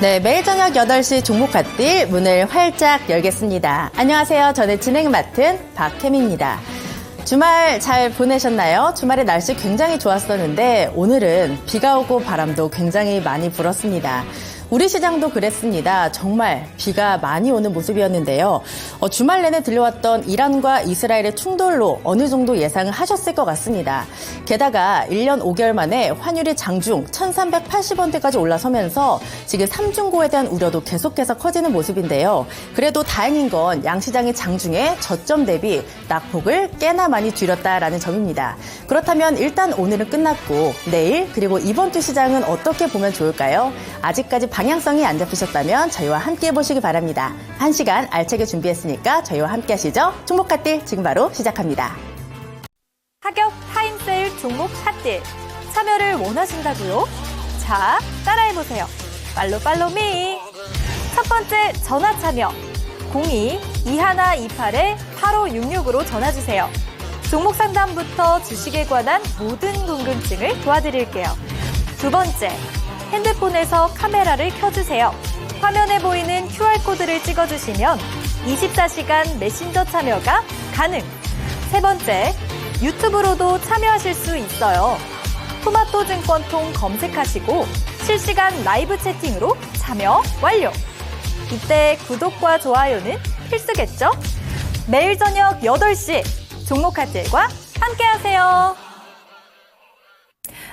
네, 매일 저녁 8시 종목 갓딜 문을 활짝 열겠습니다. 안녕하세요. 저는 진행 맡은 박혜미입니다. 주말 잘 보내셨나요? 주말에 날씨 굉장히 좋았었는데 오늘은 비가 오고 바람도 굉장히 많이 불었습니다. 우리 시장도 그랬습니다. 정말 비가 많이 오는 모습이었는데요. 주말 내내 들려왔던 이란과 이스라엘의 충돌로 어느 정도 예상을 하셨을 것 같습니다. 게다가 1년 5개월 만에 환율이 장중 1,380원대까지 올라서면서 지금 삼중고에 대한 우려도 계속해서 커지는 모습인데요. 그래도 다행인 건 양시장이 장중에 저점 대비 낙폭을 꽤나 많이 줄였다라는 점입니다. 그렇다면 일단 오늘은 끝났고 내일 그리고 이번 주 시장은 어떻게 보면 좋을까요? 아직까지 방향성이 안 잡히셨다면 저희와 함께 해보시기 바랍니다. 1시간 알차게 준비했으니까 저희와 함께 하시죠. 종목 갓딜 지금 바로 시작합니다. 하격 타임세일 종목 핫딜 참여를 원하신다고요? 자, 따라해보세요. 팔로미. 첫 번째 전화 참여 02-2128-8566으로 전화주세요. 종목 상담부터 주식에 관한 모든 궁금증을 도와드릴게요. 두 번째, 핸드폰에서 카메라를 켜주세요. 화면에 보이는 QR코드를 찍어주시면 24시간 메신저 참여가 가능. 세 번째, 유튜브로도 참여하실 수 있어요. 토마토 증권통 검색하시고 실시간 라이브 채팅으로 참여 완료. 이때 구독과 좋아요는 필수겠죠? 매일 저녁 8시 종목 핫딜과 함께하세요.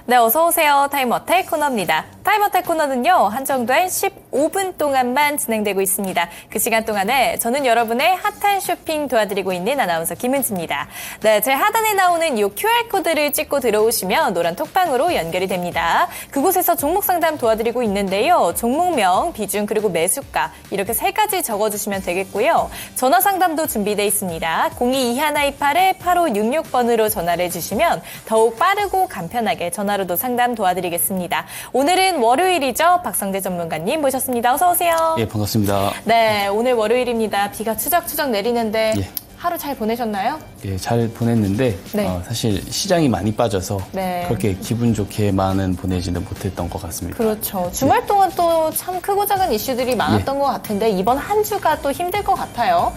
네, 어서오세요. 타임어택 코너입니다. 타임어택 코너는요, 한정된 15분 동안만 진행되고 있습니다. 그 시간 동안에 저는 여러분의 핫한 쇼핑 도와드리고 있는 아나운서 김은지입니다. 네, 제 하단에 나오는 이 QR코드를 찍고 들어오시면 노란 톡방으로 연결이 됩니다. 그곳에서 종목 상담 도와드리고 있는데요. 종목명, 비중, 그리고 매수가 이렇게 3가지 적어주시면 되겠고요. 전화 상담도 준비되어 있습니다. 02-2128-8566번으로 전화를 해주시면 더욱 빠르고 간편하게 전화로도 상담 도와드리겠습니다. 오늘은 월요일이죠. 박성재 전문가님 모셨습니다. 어서 오세요. 예, 반갑습니다. 네, 오늘 월요일입니다. 비가 추적추적 내리는데 예. 하루 잘 보내셨나요? 예, 잘 보냈는데 네. 사실 시장이 많이 빠져서 네. 그렇게 기분 좋게만은 보내지는 못했던 것 같습니다. 그렇죠. 주말 동안 또 참 크고 작은 이슈들이 많았던 것 같은데 이번 한 주가 또 힘들 것 같아요.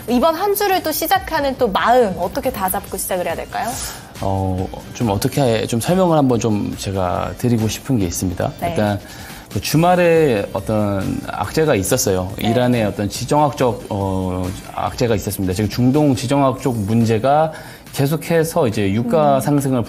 이번 한 주를 또 시작하는 또 마음 어떻게 다잡고 시작을 해야 될까요? 좀 어떻게 좀 설명을 한번 좀 제가 드리고 싶은 게 있습니다. 네. 일단 그 주말에 어떤 악재가 있었어요. 네. 이란의 어떤 지정학적 악재가 있었습니다. 지금 중동 지정학적 문제가 계속해서 이제 유가 상승을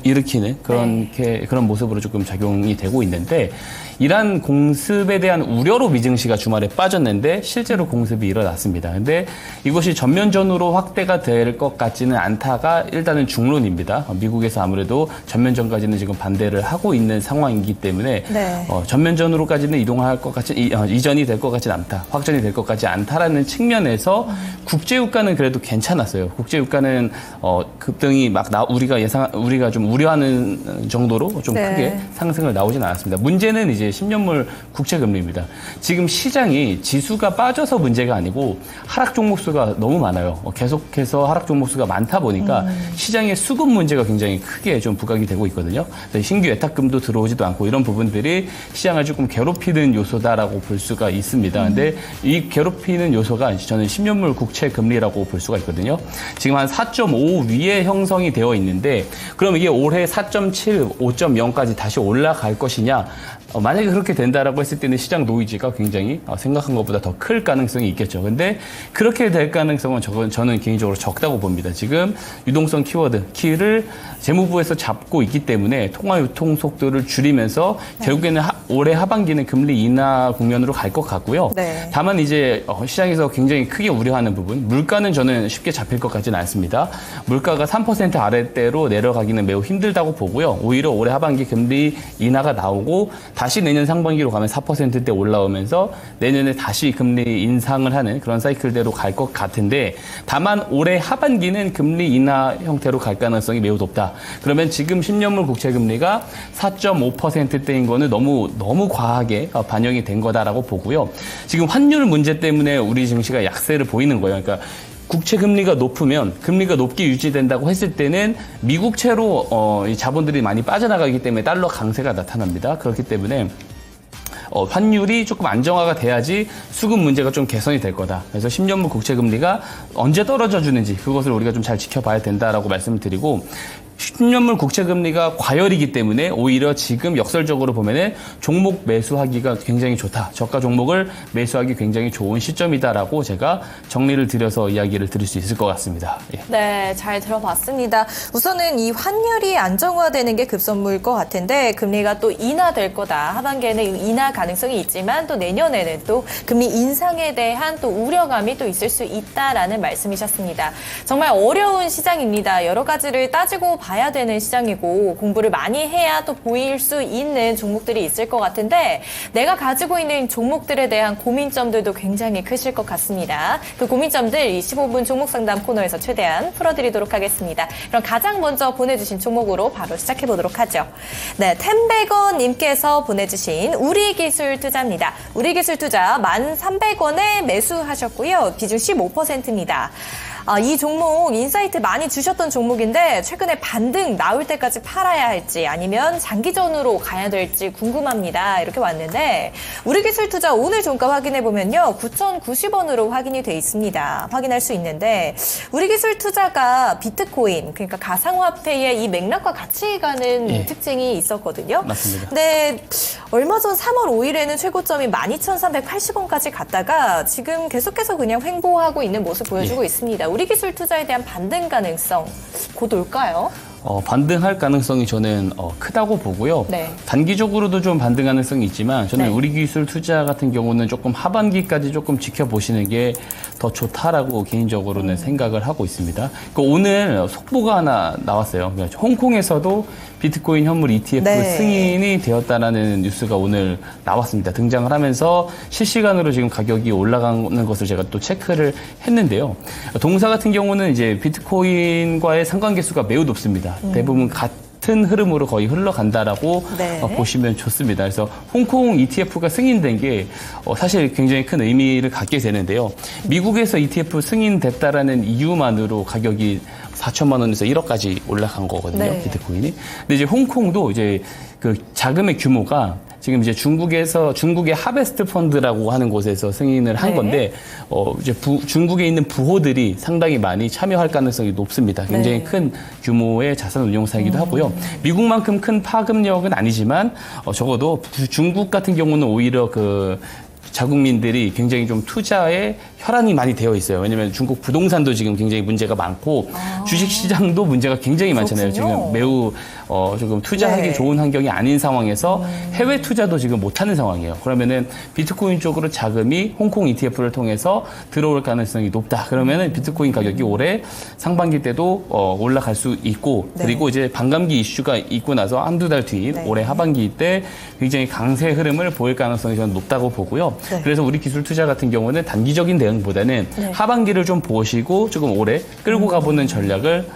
일으키는 그런 모습으로 조금 작용이 되고 있는데 이란 공습에 대한 우려로 미증시가 주말에 빠졌는데 실제로 공습이 일어났습니다. 근데 이것이 전면전으로 확대가 될 것 같지는 않다가 일단은 중론입니다. 미국에서 아무래도 전면전까지는 지금 반대를 하고 있는 상황이기 때문에 네. 전면전으로까지는 이전이 될 것 같지는 않다. 확전이 될 것 같지 않다라는 측면에서 국제유가는 그래도 괜찮았어요. 국제유가는 급등이 우리가 좀 우려하는 정도로 좀 네. 크게 상승을 나오진 않았습니다. 문제는 이제 10년물 국채금리입니다. 지금 시장이 지수가 빠져서 문제가 아니고 하락 종목수가 너무 많아요. 계속해서 하락 종목수가 많다 보니까 시장의 수급 문제가 굉장히 크게 좀 부각이 되고 있거든요. 신규 예탁금도 들어오지도 않고 이런 부분들이 시장을 조금 괴롭히는 요소다라고 볼 수가 있습니다. 근데 이 괴롭히는 요소가 저는 10년물 국채금리라고 볼 수가 있거든요. 지금 한 4.5 위에 형성이 되어 있는데 그럼 이게 올해 4.7, 5.0까지 다시 올라갈 것이냐? 만약에 그렇게 된다라고 했을 때는 시장 노이즈가 굉장히 생각한 것보다 더 클 가능성이 있겠죠. 근데 그렇게 될 가능성은 저는 개인적으로 적다고 봅니다. 지금 유동성 키를 재무부에서 잡고 있기 때문에 통화 유통 속도를 줄이면서 결국에는 올해 하반기는 금리 인하 국면으로 갈 것 같고요. 네. 다만 이제 시장에서 굉장히 크게 우려하는 부분, 물가는 저는 쉽게 잡힐 것 같지는 않습니다. 물가가 3% 아래대로 내려가기는 매우 힘들다고 보고요. 오히려 올해 하반기 금리 인하가 나오고 다시 내년 상반기로 가면 4%대 올라오면서 내년에 다시 금리 인상을 하는 그런 사이클대로 갈 것 같은데 다만 올해 하반기는 금리 인하 형태로 갈 가능성이 매우 높다. 그러면 지금 10년물 국채금리가 4.5%대인 거는 너무 과하게 반영이 된 거다라고 보고요. 지금 환율 문제 때문에 우리 증시가 약세를 보이는 거예요. 그러니까 국채 금리가 높으면 금리가 높게 유지된다고 했을 때는 미국채로 이 자본들이 많이 빠져나가기 때문에 달러 강세가 나타납니다. 그렇기 때문에 환율이 조금 안정화가 돼야지 수급 문제가 좀 개선이 될 거다. 그래서 10년물 국채 금리가 언제 떨어져 주는지 그것을 우리가 좀 잘 지켜봐야 된다라고 말씀을 드리고 10년물 국채 금리가 과열이기 때문에 오히려 지금 역설적으로 보면은 종목 매수하기가 굉장히 좋다. 저가 종목을 매수하기 굉장히 좋은 시점이다라고 제가 정리를 드려서 이야기를 드릴 수 있을 것 같습니다. 예. 네, 잘 들어봤습니다. 우선은 이 환율이 안정화되는 게 급선무일 것 같은데 금리가 또 인하될 거다. 하반기에는 인하 가능성이 있지만 또 내년에는 또 금리 인상에 대한 또 우려감이 또 있을 수 있다라는 말씀이셨습니다. 정말 어려운 시장입니다. 여러 가지를 따지고 봐야 되는 시장이고 공부를 많이 해야 또 보일 수 있는 종목들이 있을 것 같은데 내가 가지고 있는 종목들에 대한 고민점들도 굉장히 크실 것 같습니다. 그 고민점들 이 15분 종목 상담 코너에서 최대한 풀어드리도록 하겠습니다. 그럼 가장 먼저 보내주신 종목으로 바로 시작해 보도록 하죠. 네, 템백원님께서 보내주신 우리기술투자입니다. 우리기술투자 1,300원에 매수하셨고요. 비중 15%입니다. 이 종목 인사이트 많이 주셨던 종목인데 최근에 반등 나올 때까지 팔아야 할지 아니면 장기전으로 가야 될지 궁금합니다. 이렇게 왔는데 우리기술투자 오늘 종가 확인해 보면요. 9,090원으로 확인이 돼 있습니다. 확인할 수 있는데 우리기술투자가 비트코인 그러니까 가상화폐의 이 맥락과 같이 가는 예. 특징이 있었거든요. 맞습니다. 근데 얼마 전 3월 5일에는 최고점이 12,380원까지 갔다가 지금 계속해서 그냥 횡보하고 있는 모습 보여주고 예. 있습니다. 우리 기술 투자에 대한 반등 가능성 곧 올까요? 반등할 가능성이 저는 크다고 보고요. 네. 단기적으로도 좀 반등 가능성이 있지만 저는 네. 우리기술 투자 같은 경우는 조금 하반기까지 조금 지켜보시는 게 더 좋다라고 개인적으로는 생각을 하고 있습니다. 오늘 속보가 하나 나왔어요. 그러니까 홍콩에서도 비트코인 현물 ETF 네. 승인이 되었다라는 뉴스가 오늘 나왔습니다. 등장을 하면서 실시간으로 지금 가격이 올라가는 것을 제가 또 체크를 했는데요. 동사 같은 경우는 이제 비트코인과의 상관계수가 매우 높습니다. 대부분 같은 흐름으로 거의 흘러간다라고 네. 보시면 좋습니다. 그래서 홍콩 ETF가 승인된 게 사실 굉장히 큰 의미를 갖게 되는데요. 미국에서 ETF 승인됐다라는 이유만으로 가격이 4천만 원에서 1억까지 올라간 거거든요. 네. 비트코인이. 근데 이제 홍콩도 이제 그 자금의 규모가 지금 이제 중국의 하베스트 펀드라고 하는 곳에서 승인을 한 네. 건데 이제 중국에 있는 부호들이 상당히 많이 참여할 가능성이 높습니다. 굉장히 네. 큰 규모의 자산 운용사이기도 하고요. 미국만큼 큰 파급력은 아니지만 적어도 중국 같은 경우는 오히려 그 자국민들이 굉장히 좀 투자에 혈안이 많이 되어 있어요. 왜냐하면 중국 부동산도 지금 굉장히 문제가 많고 주식시장도 문제가 굉장히 많잖아요. 그렇군요. 지금 매우 조금 투자하기 네. 좋은 환경이 아닌 상황에서 해외 투자도 지금 못하는 상황이에요. 그러면은 비트코인 쪽으로 자금이 홍콩 ETF를 통해서 들어올 가능성이 높다. 그러면은 비트코인 가격이 올해 상반기 때도 올라갈 수 있고 네. 그리고 이제 반감기 이슈가 있고 나서 한두 달 뒤인 네. 올해 하반기 때 굉장히 강세 흐름을 보일 가능성이 저는 높다고 보고요. 네. 그래서 우리 기술 투자 같은 경우는 단기적인 대응보다는 네. 하반기를 좀 보시고 조금 오래 끌고 가보는 전략을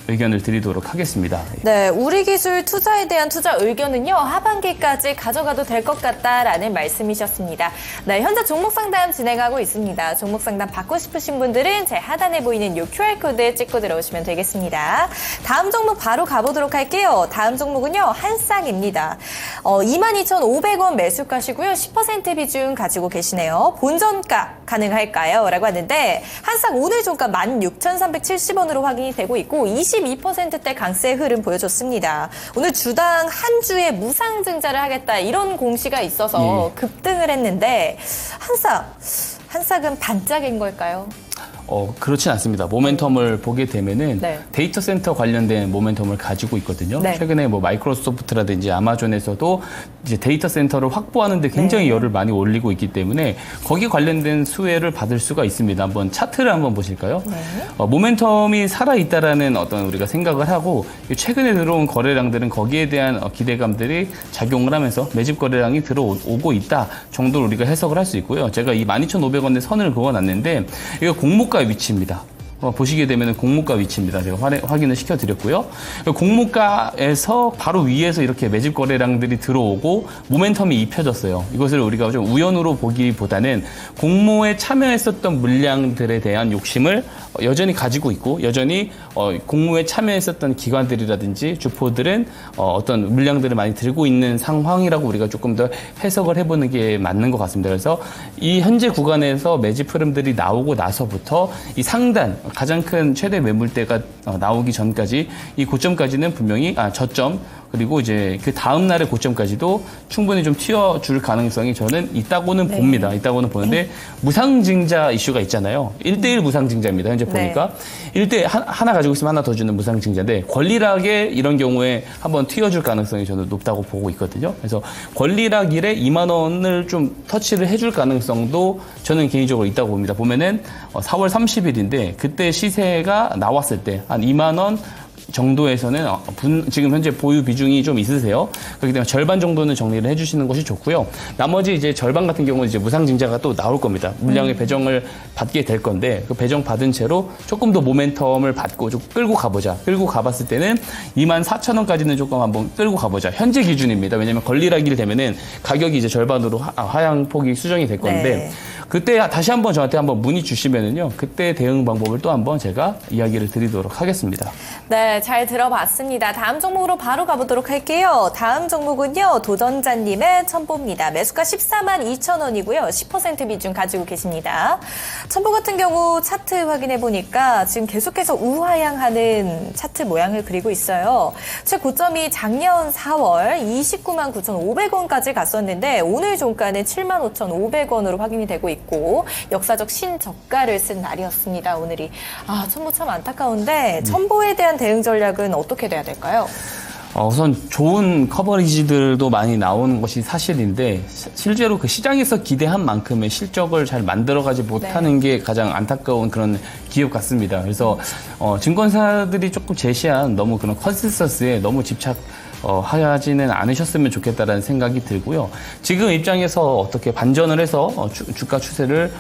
의견을 드리도록 하겠습니다. 네, 우리 기술 투자에 대한 투자 의견은요, 하반기까지 가져가도 될 것 같다라는 말씀이셨습니다. 네, 현재 종목 상담 진행하고 있습니다. 종목 상담 받고 싶으신 분들은 제 하단에 보이는 이 QR코드 찍고 들어오시면 되겠습니다. 다음 종목 바로 가보도록 할게요. 다음 종목은요, 한쌍입니다. 22,500원 매수가시고요, 10% 비중 가지고 계시네요. 본전가 가능할까요? 라고 하는데, 한쌍 오늘 종가 16,370원으로 확인이 되고 있고, 22%대 강세 흐름 보여줬습니다. 오늘 주당 한 주에 무상증자를 하겠다 이런 공시가 있어서 급등을 했는데 한쌍은 반짝인 걸까요? 그렇진 않습니다. 모멘텀을 보게 되면은 네. 데이터 센터 관련된 모멘텀을 가지고 있거든요. 네. 최근에 뭐 마이크로소프트라든지 아마존에서도 이제 데이터 센터를 확보하는데 굉장히 네. 열을 많이 올리고 있기 때문에 거기 관련된 수혜를 받을 수가 있습니다. 한번 차트를 한번 보실까요? 네. 모멘텀이 살아있다라는 어떤 우리가 생각을 하고 최근에 들어온 거래량들은 거기에 대한 기대감들이 작용을 하면서 매집 거래량이 들어오고 있다 정도로 우리가 해석을 할 수 있고요. 제가 이 12,500원의 선을 그어놨는데 이거 공모가 위치입니다. 보시게 되면 공모가 위치입니다. 제가 확인을 시켜드렸고요. 공모가에서 바로 위에서 이렇게 매집 거래량들이 들어오고 모멘텀이 입혀졌어요. 이것을 우리가 좀 우연으로 보기보다는 공모에 참여했었던 물량들에 대한 욕심을 여전히 가지고 있고 여전히 공모에 참여했었던 기관들이라든지 주포들은 어떤 물량들을 많이 들고 있는 상황이라고 우리가 조금 더 해석을 해보는 게 맞는 것 같습니다. 그래서 이 현재 구간에서 매집 흐름들이 나오고 나서부터 이 상단 가장 큰 최대 매물대가 나오기 전까지 이 고점까지는 분명히 저점 그리고 이제 그 다음 날의 고점까지도 충분히 좀 튀어줄 가능성이 저는 있다고는 봅니다. 있다고는 보는데 무상증자 이슈가 있잖아요. 1대1 무상증자입니다. 현재 보니까 1대 하나 가지고 있으면 하나 더 주는 무상증자인데 권리락에 이런 경우에 한번 튀어줄 가능성이 저는 높다고 보고 있거든요. 그래서 권리락 1에 2만 원을 좀 터치를 해줄 가능성도 저는 개인적으로 있다고 봅니다. 보면은 4월 30일인데 그때 시세가 나왔을 때 한 2만 원 정도에서는 지금 현재 보유 비중이 좀 있으세요. 그렇기 때문에 절반 정도는 정리를 해주시는 것이 좋고요. 나머지 이제 절반 같은 경우는 이제 무상증자가 또 나올 겁니다. 물량의 배정을 받게 될 건데 그 배정 받은 채로 조금 더 모멘텀을 받고 좀 끌고 가보자. 끌고 가봤을 때는 24,000원까지는 조금 한번 끌고 가보자. 현재 기준입니다. 왜냐하면 권리락일 되면은 가격이 이제 절반으로 하향폭이 수정이 될 건데 그때 다시 한번 저한테 한번 문의 주시면은요. 그때 대응 방법을 또 한번 제가 이야기를 드리도록 하겠습니다. 네, 잘 들어봤습니다. 다음 종목으로 바로 가보도록 할게요. 다음 종목은요. 도전자님의 첨보입니다. 매수가 142,000원이고요. 10% 비중 가지고 계십니다. 첨보 같은 경우 차트 확인해보니까 지금 계속해서 우하향하는 차트 모양을 그리고 있어요. 최고점이 작년 4월 299,9,500원까지 갔었는데 오늘 종가는 75,500원으로 확인이 되고 있고 역사적 신저가를 쓴 날이었습니다. 오늘이. 첨보 참 안타까운데 첨보에 대한 대응 전략은 어떻게 돼야 될까요? 우선 좋은 커버리지들도 많이 나오는 것이 사실인데 실제로 그 시장에서 기대한 만큼의 실적을 잘 만들어가지 못하는 게 가장 안타까운 그런 기업 같습니다. 그래서 증권사들이 조금 제시한 너무 그런 컨센서스에 너무 하지는 않으셨으면 좋겠다라는 생각이 들고요. 지금 입장에서 어떻게 반전을 해서 주가 추세를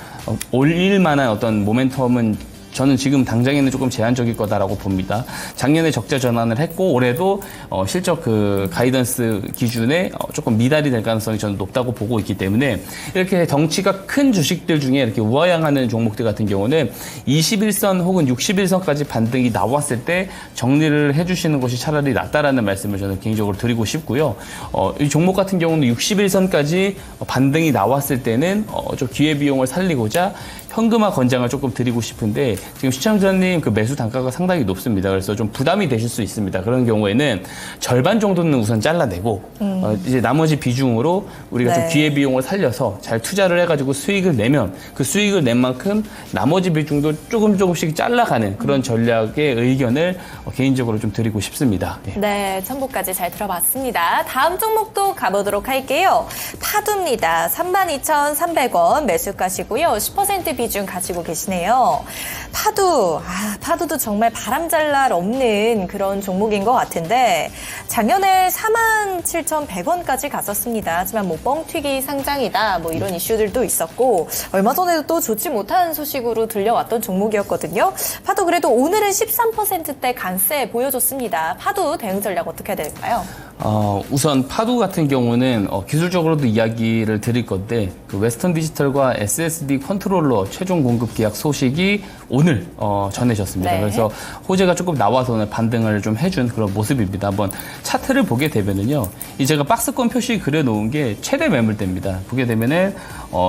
올릴 만한 어떤 모멘텀은 저는 지금 당장에는 조금 제한적일 거다라고 봅니다. 작년에 적자 전환을 했고 올해도 실적 그 가이던스 기준에 조금 미달이 될 가능성이 저는 높다고 보고 있기 때문에 이렇게 덩치가 큰 주식들 중에 이렇게 우하향하는 종목들 같은 경우는 21선 혹은 61선까지 반등이 나왔을 때 정리를 해주시는 것이 차라리 낫다라는 말씀을 저는 개인적으로 드리고 싶고요. 이 종목 같은 경우는 61선까지 반등이 나왔을 때는 좀 기회비용을 살리고자 현금화 권장을 조금 드리고 싶은데 지금 시청자님 그 매수 단가가 상당히 높습니다. 그래서 좀 부담이 되실 수 있습니다. 그런 경우에는 절반 정도는 우선 잘라내고 이제 나머지 비중으로 우리가 좀 기회비용을 살려서 잘 투자를 해가지고 수익을 내면 그 수익을 낸 만큼 나머지 비중도 조금씩 잘라가는 그런 전략의 의견을 개인적으로 좀 드리고 싶습니다. 네, 첨보까지 잘 들어봤습니다. 다음 종목도 가보도록 할게요. 파두입니다. 32,300원 매수가시고요. 10% 비중 가지고 계시네요. 파두도 정말 바람잘 날 없는 그런 종목인 것 같은데 작년에 47,100원까지 갔었습니다. 하지만 뭐 뻥튀기 상장이다 뭐 이런 이슈들도 있었고 얼마 전에도 또 좋지 못한 소식으로 들려왔던 종목이었거든요. 파두 그래도 오늘은 13%대 강세 보여줬습니다. 파두 대응 전략 어떻게 해야 될까요? 우선 파두 같은 경우는 기술적으로도 이야기를 드릴 건데 그 웨스턴 디지털과 SSD 컨트롤러 최종 공급 계약 소식이 오늘 전해졌습니다. 그래서 호재가 조금 나와서 오늘 반등을 좀 해준 그런 모습입니다. 한번 차트를 보게 되면은요, 이 제가 박스권 표시 그려놓은 게 최대 매물대입니다. 보게 되면은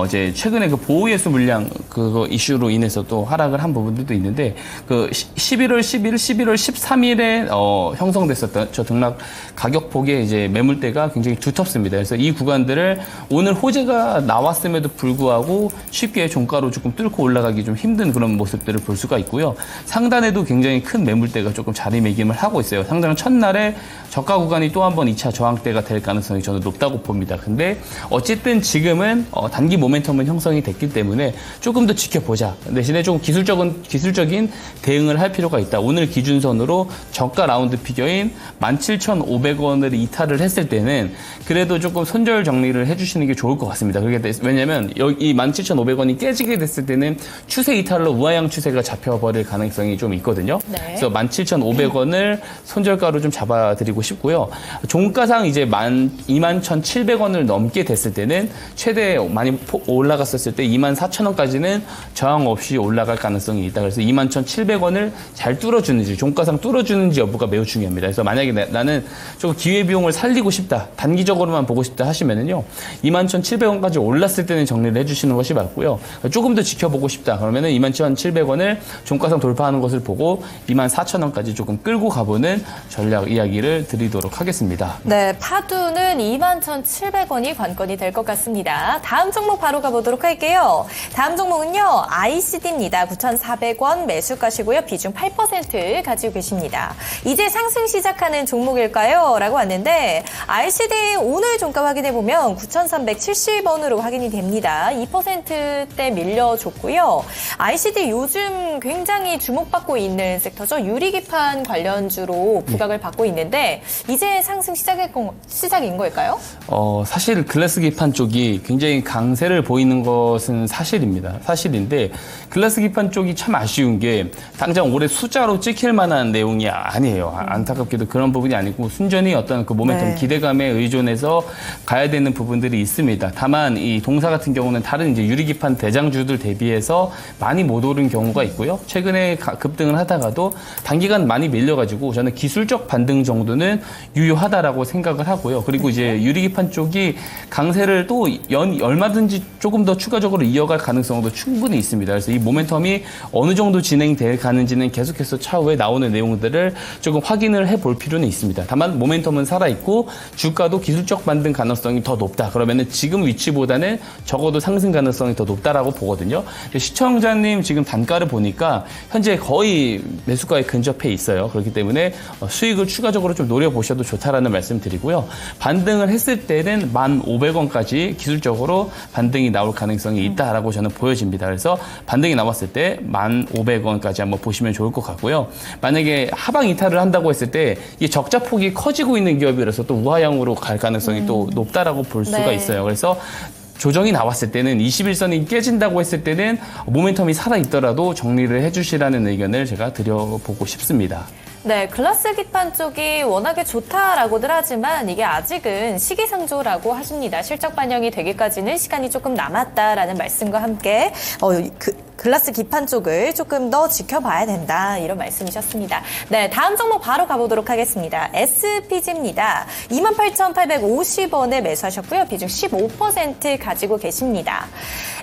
이제 최근에 그 보호예수 물량 그거 이슈로 인해서 또 하락을 한 부분들도 있는데 그 11월 11일, 11월 13일에 형성됐었던 저 등락 가격폭의 이제 매물대가 굉장히 두텁습니다. 그래서 이 구간들을 오늘 호재가 나왔음에도 불구하고 쉽게 종가로 조금 뚫고 올라가기 좀 힘든 그런 모습들을 볼 수가 있고요. 상단에도 굉장히 큰 매물대가 조금 자리매김을 하고 있어요. 상장 첫날에 저가 구간이 또 한 번 2차 저항대가 될 가능성이 저는 높다고 봅니다. 근데 어쨌든 지금은 단기 모멘텀은 형성이 됐기 때문에 조금 더 지켜보자. 대신에 좀 기술적인 대응을 할 필요가 있다. 오늘 기준선으로 저가 라운드 피겨인 17,500원을 500원을 이탈을 했을 때는 그래도 조금 손절 정리를 해주시는 게 좋을 것 같습니다. 왜냐면 이 17,500원이 깨지게 됐을 때는 추세 이탈로 우하향 추세가 잡혀버릴 가능성이 좀 있거든요. 네. 그래서 17,500원을 손절가로 좀 잡아드리고 싶고요. 종가상 이제 21,700원을 넘게 됐을 때는 최대 많이 올라갔었을 때 24,000원까지는 저항 없이 올라갈 가능성이 있다. 그래서 21,700원을 잘 뚫어주는지, 종가상 뚫어주는지 여부가 매우 중요합니다. 그래서 만약에 나는 조금 기회비용을 살리고 싶다, 단기적으로만 보고 싶다 하시면은요, 21,700원까지 올랐을 때는 정리를 해주시는 것이 맞고요. 조금 더 지켜보고 싶다 그러면은 21,700원을 종가상 돌파하는 것을 보고 24,000원까지 조금 끌고 가보는 전략 이야기를 드리도록 하겠습니다. 네, 파두는 21,700원이 관건이 될 것 같습니다. 다음 종목 바로 가보도록 할게요. 다음 종목은요, ICD입니다. 9,400원 매수가시고요. 비중 8% 가지고 계십니다. 이제 상승 시작하는 종목일까요? 라고 왔는데 ICD 오늘 종가 확인해보면 9,370원으로 확인이 됩니다. 2%대 밀려줬고요. ICD 요즘 굉장히 주목받고 있는 섹터죠. 유리기판 관련주로 부각을 받고 있는데 이제 상승 시작인 걸까요? 사실 글라스 기판 쪽이 굉장히 강세를 보이는 것은 사실인데 글라스 기판 쪽이 참 아쉬운 게 당장 올해 숫자로 찍힐 만한 내용이 아니에요. 안타깝게도 그런 부분이 아니고 순전히 어떤 그 모멘텀 네. 기대감에 의존해서 가야 되는 부분들이 있습니다. 다만 이 동사 같은 경우는 다른 이제 유리기판 대장주들 대비해서 많이 못 오른 경우가 있고요. 최근에 급등을 하다가도 단기간 많이 밀려가지고 저는 기술적 반등 정도는 유효하다라고 생각을 하고요. 그리고 이제 유리기판 쪽이 강세를 또 얼마든지 조금 더 추가적으로 이어갈 가능성도 충분히 있습니다. 그래서 이 모멘텀이 어느 정도 진행돼 가는지는 계속해서 차후에 나오는 내용들을 조금 확인을 해볼 필요는 있습니다. 다만 모멘텀은 살아있고 주가도 기술적 반등 가능성이 더 높다. 그러면은 지금 위치보다는 적어도 상승 가능성이 더 높다라고 보거든요. 시청자님 지금 단가를 보니까 현재 거의 매수가에 근접해 있어요. 그렇기 때문에 수익을 추가적으로 좀 노려보셔도 좋다라는 말씀 드리고요. 반등을 했을 때는 1,500원까지 기술적으로 반등이 나올 가능성이 있다라고 저는 보여집니다. 그래서 반등이 나왔을 때 1,500원까지 한번 보시면 좋을 것 같고요. 만약에 하방 이탈을 한다고 했을 때 이 적자폭이 커지고 있는 기업이라서 또 우하향으로 갈 가능성이 또 높다라고 볼 수가 네. 있어요. 그래서 조정이 나왔을 때는 21선이 깨진다고 했을 때는 모멘텀이 살아있더라도 정리를 해주시라는 의견을 제가 드려보고 싶습니다. 네, 글라스 기판 쪽이 워낙에 좋다라고들 하지만 이게 아직은 시기상조라고 하십니다. 실적 반영이 되기까지는 시간이 조금 남았다라는 말씀과 함께 글라스 기판 쪽을 조금 더 지켜봐야 된다 이런 말씀이셨습니다. 네, 다음 종목 바로 가보도록 하겠습니다. SPG입니다. 28,850원에 매수하셨고요. 비중 15% 가지고 계십니다.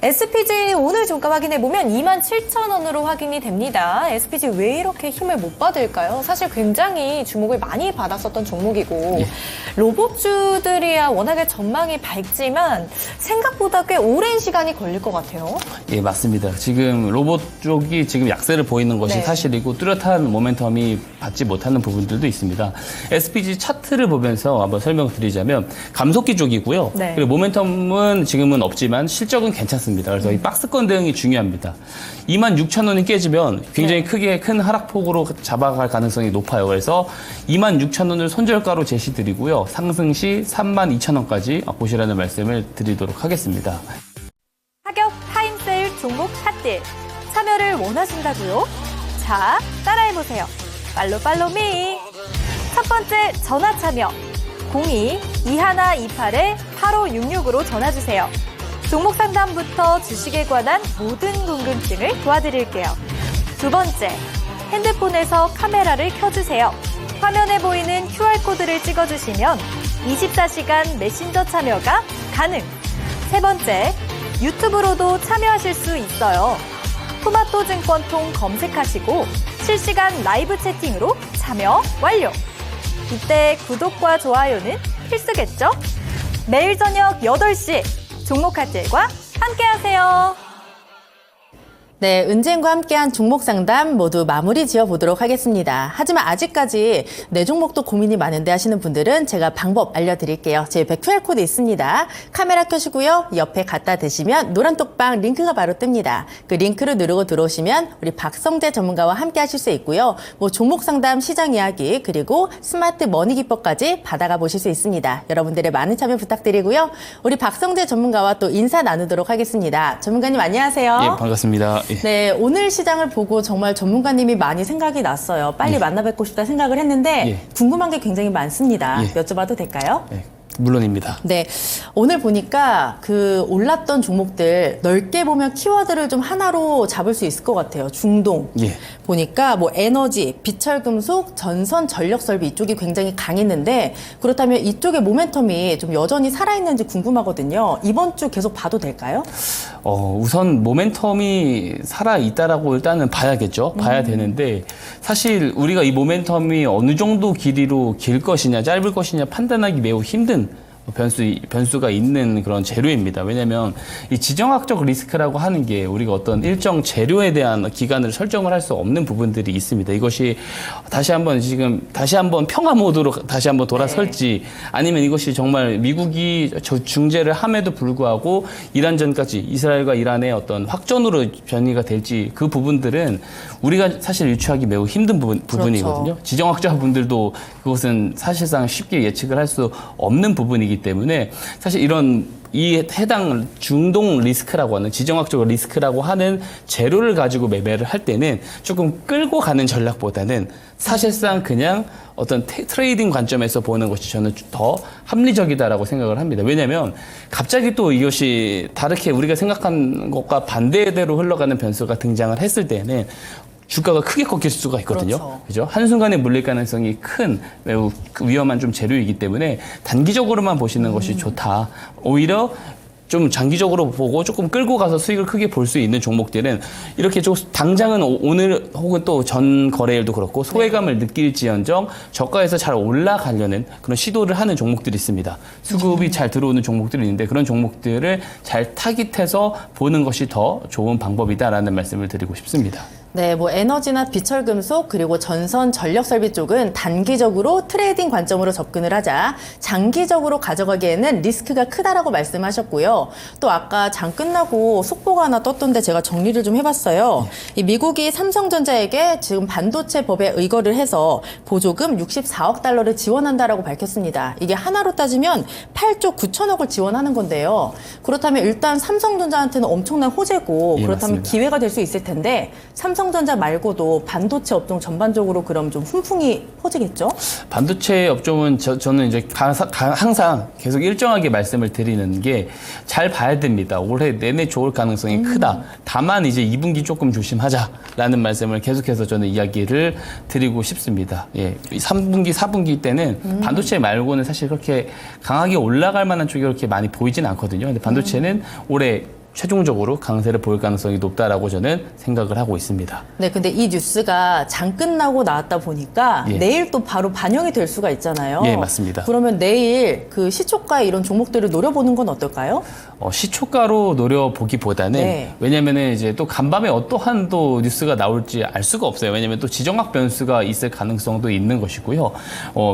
SPG 오늘 종가 확인해보면 27,000원으로 확인이 됩니다. SPG 왜 이렇게 힘을 못 받을까요? 사실 굉장히 주목을 많이 받았었던 종목이고 로봇주들이야 워낙에 전망이 밝지만 생각보다 꽤 오랜 시간이 걸릴 것 같아요. 예, 맞습니다. 지금 로봇 쪽이 지금 약세를 보이는 것이 네. 사실이고 뚜렷한 모멘텀이 받지 못하는 부분들도 있습니다. SPG 차트를 보면서 한번 설명을 드리자면 감속기 쪽이고요. 네. 그리고 모멘텀은 지금은 없지만 실적은 괜찮습니다. 그래서 이 박스권 대응이 중요합니다. 26,000원이 깨지면 굉장히 네. 크게 큰 하락폭으로 잡아갈 가능성이 높아요. 그래서 26,000원을 손절가로 제시드리고요. 상승 시 32,000원까지 보시라는 말씀을 드리도록 하겠습니다. 하격 타임세일 종목 핫딜 참여를 원하신다고요? 자, 따라해보세요. 팔로미. 첫 번째 전화 참여 02-2128-8566으로 전화주세요. 종목 상담부터 주식에 관한 모든 궁금증을 도와드릴게요. 두 번째, 핸드폰에서 카메라를 켜주세요. 화면에 보이는 QR코드를 찍어주시면 24시간 메신저 참여가 가능. 세 번째, 유튜브로도 참여하실 수 있어요. 토마토증권통 검색하시고 실시간 라이브 채팅으로 참여 완료. 이때 구독과 좋아요는 필수겠죠? 매일 저녁 8시 종목 핫딜과 함께하세요. 네, 은진과 함께한 종목 상담 모두 마무리 지어보도록 하겠습니다. 하지만 아직까지 내 종목도 고민이 많은데 하시는 분들은 제가 방법 알려드릴게요. 제 옆에 QR코드 있습니다. 카메라 켜시고요. 옆에 갖다 대시면 노란 톡방 링크가 바로 뜹니다. 그 링크를 누르고 들어오시면 우리 박성재 전문가와 함께 하실 수 있고요. 뭐 종목 상담, 시장 이야기, 그리고 스마트 머니 기법까지 받아가 보실 수 있습니다. 여러분들의 많은 참여 부탁드리고요. 우리 박성재 전문가와 또 인사 나누도록 하겠습니다. 전문가님 안녕하세요. 예, 반갑습니다. 예. 네, 오늘 시장을 보고 정말 전문가님이 많이 생각이 났어요. 빨리 만나 뵙고 싶다 생각을 했는데 예. 궁금한 게 굉장히 많습니다. 예. 여쭤봐도 될까요? 예, 물론입니다. 네, 오늘 보니까 그 올랐던 종목들 넓게 보면 키워드를 좀 하나로 잡을 수 있을 것 같아요. 중동. 예. 보니까 뭐 에너지, 비철금속, 전선, 전력설비 이쪽이 굉장히 강했는데 그렇다면 이쪽의 모멘텀이 좀 여전히 살아있는지 궁금하거든요. 이번 주 계속 봐도 될까요? 우선 모멘텀이 살아있다라고 일단은 봐야겠죠. 봐야 되는데 사실 우리가 이 모멘텀이 어느 정도 길이로 길 것이냐 짧을 것이냐 판단하기 매우 힘든 변수가 있는 그런 재료입니다. 왜냐하면 이 지정학적 리스크라고 하는 게 우리가 어떤 일정 재료에 대한 기간을 설정을 할 수 없는 부분들이 있습니다. 이것이 다시 한번 평화 모드로 다시 한번 돌아설지 아니면 이것이 정말 미국이 중재를 함에도 불구하고 이란전까지 이스라엘과 이란의 어떤 확전으로 변이가 될지 그 부분들은 우리가 사실 유추하기 매우 힘든 부분이거든요. 그렇죠. 지정학자분들도 그것은 사실상 쉽게 예측을 할 수 없는 부분이기 때문에 사실 이 해당 중동 리스크라고 하는 지정학적 리스크라고 하는 재료를 가지고 매매를 할 때는 조금 끌고 가는 전략보다는 사실상 그냥 어떤 트레이딩 관점에서 보는 것이 저는 더 합리적이다라고 생각을 합니다. 왜냐하면 갑자기 또 이것이 다르게 우리가 생각한 것과 반대대로 흘러가는 변수가 등장을 했을 때는 주가가 크게 꺾일 수가 있거든요. 그죠? 한순간에 물릴 가능성이 큰 매우 위험한 좀 재료이기 때문에 단기적으로만 보시는 것이 좋다. 오히려 좀 장기적으로 보고 조금 끌고 가서 수익을 크게 볼 수 있는 종목들은 이렇게 좀 당장은 오늘 혹은 또 전 거래일도 그렇고 소외감을 느낄지언정 저가에서 잘 올라가려는 그런 시도를 하는 종목들이 있습니다. 수급이 잘 들어오는 종목들이 있는데 그런 종목들을 잘 타깃해서 보는 것이 더 좋은 방법이다라는 말씀을 드리고 싶습니다. 네, 뭐 에너지나 비철금속 그리고 전선 전력설비 쪽은 단기적으로 트레이딩 관점으로 접근을 하자 장기적으로 가져가기에는 리스크가 크다라고 말씀하셨고요. 또 아까 장 끝나고 속보가 하나 떴던데 제가 정리를 좀 해봤어요. 이 미국이 삼성전자에게 지금 반도체 법에 의거를 해서 보조금 64억 달러를 지원한다라고 밝혔습니다. 이게 하나로 따지면 8조 9천억을 지원하는 건데요. 그렇다면 일단 삼성전자한테는 엄청난 호재고 예, 그렇다면 맞습니다. 기회가 될 수 있을 텐데 삼성전자 말고도 반도체 업종 전반적으로 그럼 좀 훈풍이 퍼지겠죠? 반도체 업종은 저는 이제 항상 계속 일정하게 말씀을 드리는 게 잘 봐야 됩니다. 올해 내내 좋을 가능성이 크다. 다만 이제 2분기 조금 조심하자라는 말씀을 계속해서 저는 이야기를 드리고 싶습니다. 예, 3분기, 4분기 때는 반도체 말고는 사실 그렇게 강하게 올라갈 만한 쪽이 그렇게 많이 보이진 않거든요. 근데 반도체는 올해 최종적으로 강세를 보일 가능성이 높다라고 저는 생각을 하고 있습니다. 네, 근데 이 뉴스가 장 끝나고 나왔다 보니까 예. 내일 또 바로 반영이 될 수가 있잖아요. 예, 맞습니다. 그러면 내일 그 시초가 이런 종목들을 노려보는 건 어떨까요? 시초가로 노려보기보다는 네. 왜냐면은 이제 또 간밤에 어떠한 또 뉴스가 나올지 알 수가 없어요. 왜냐면 또 지정학 변수가 있을 가능성도 있는 것이고요.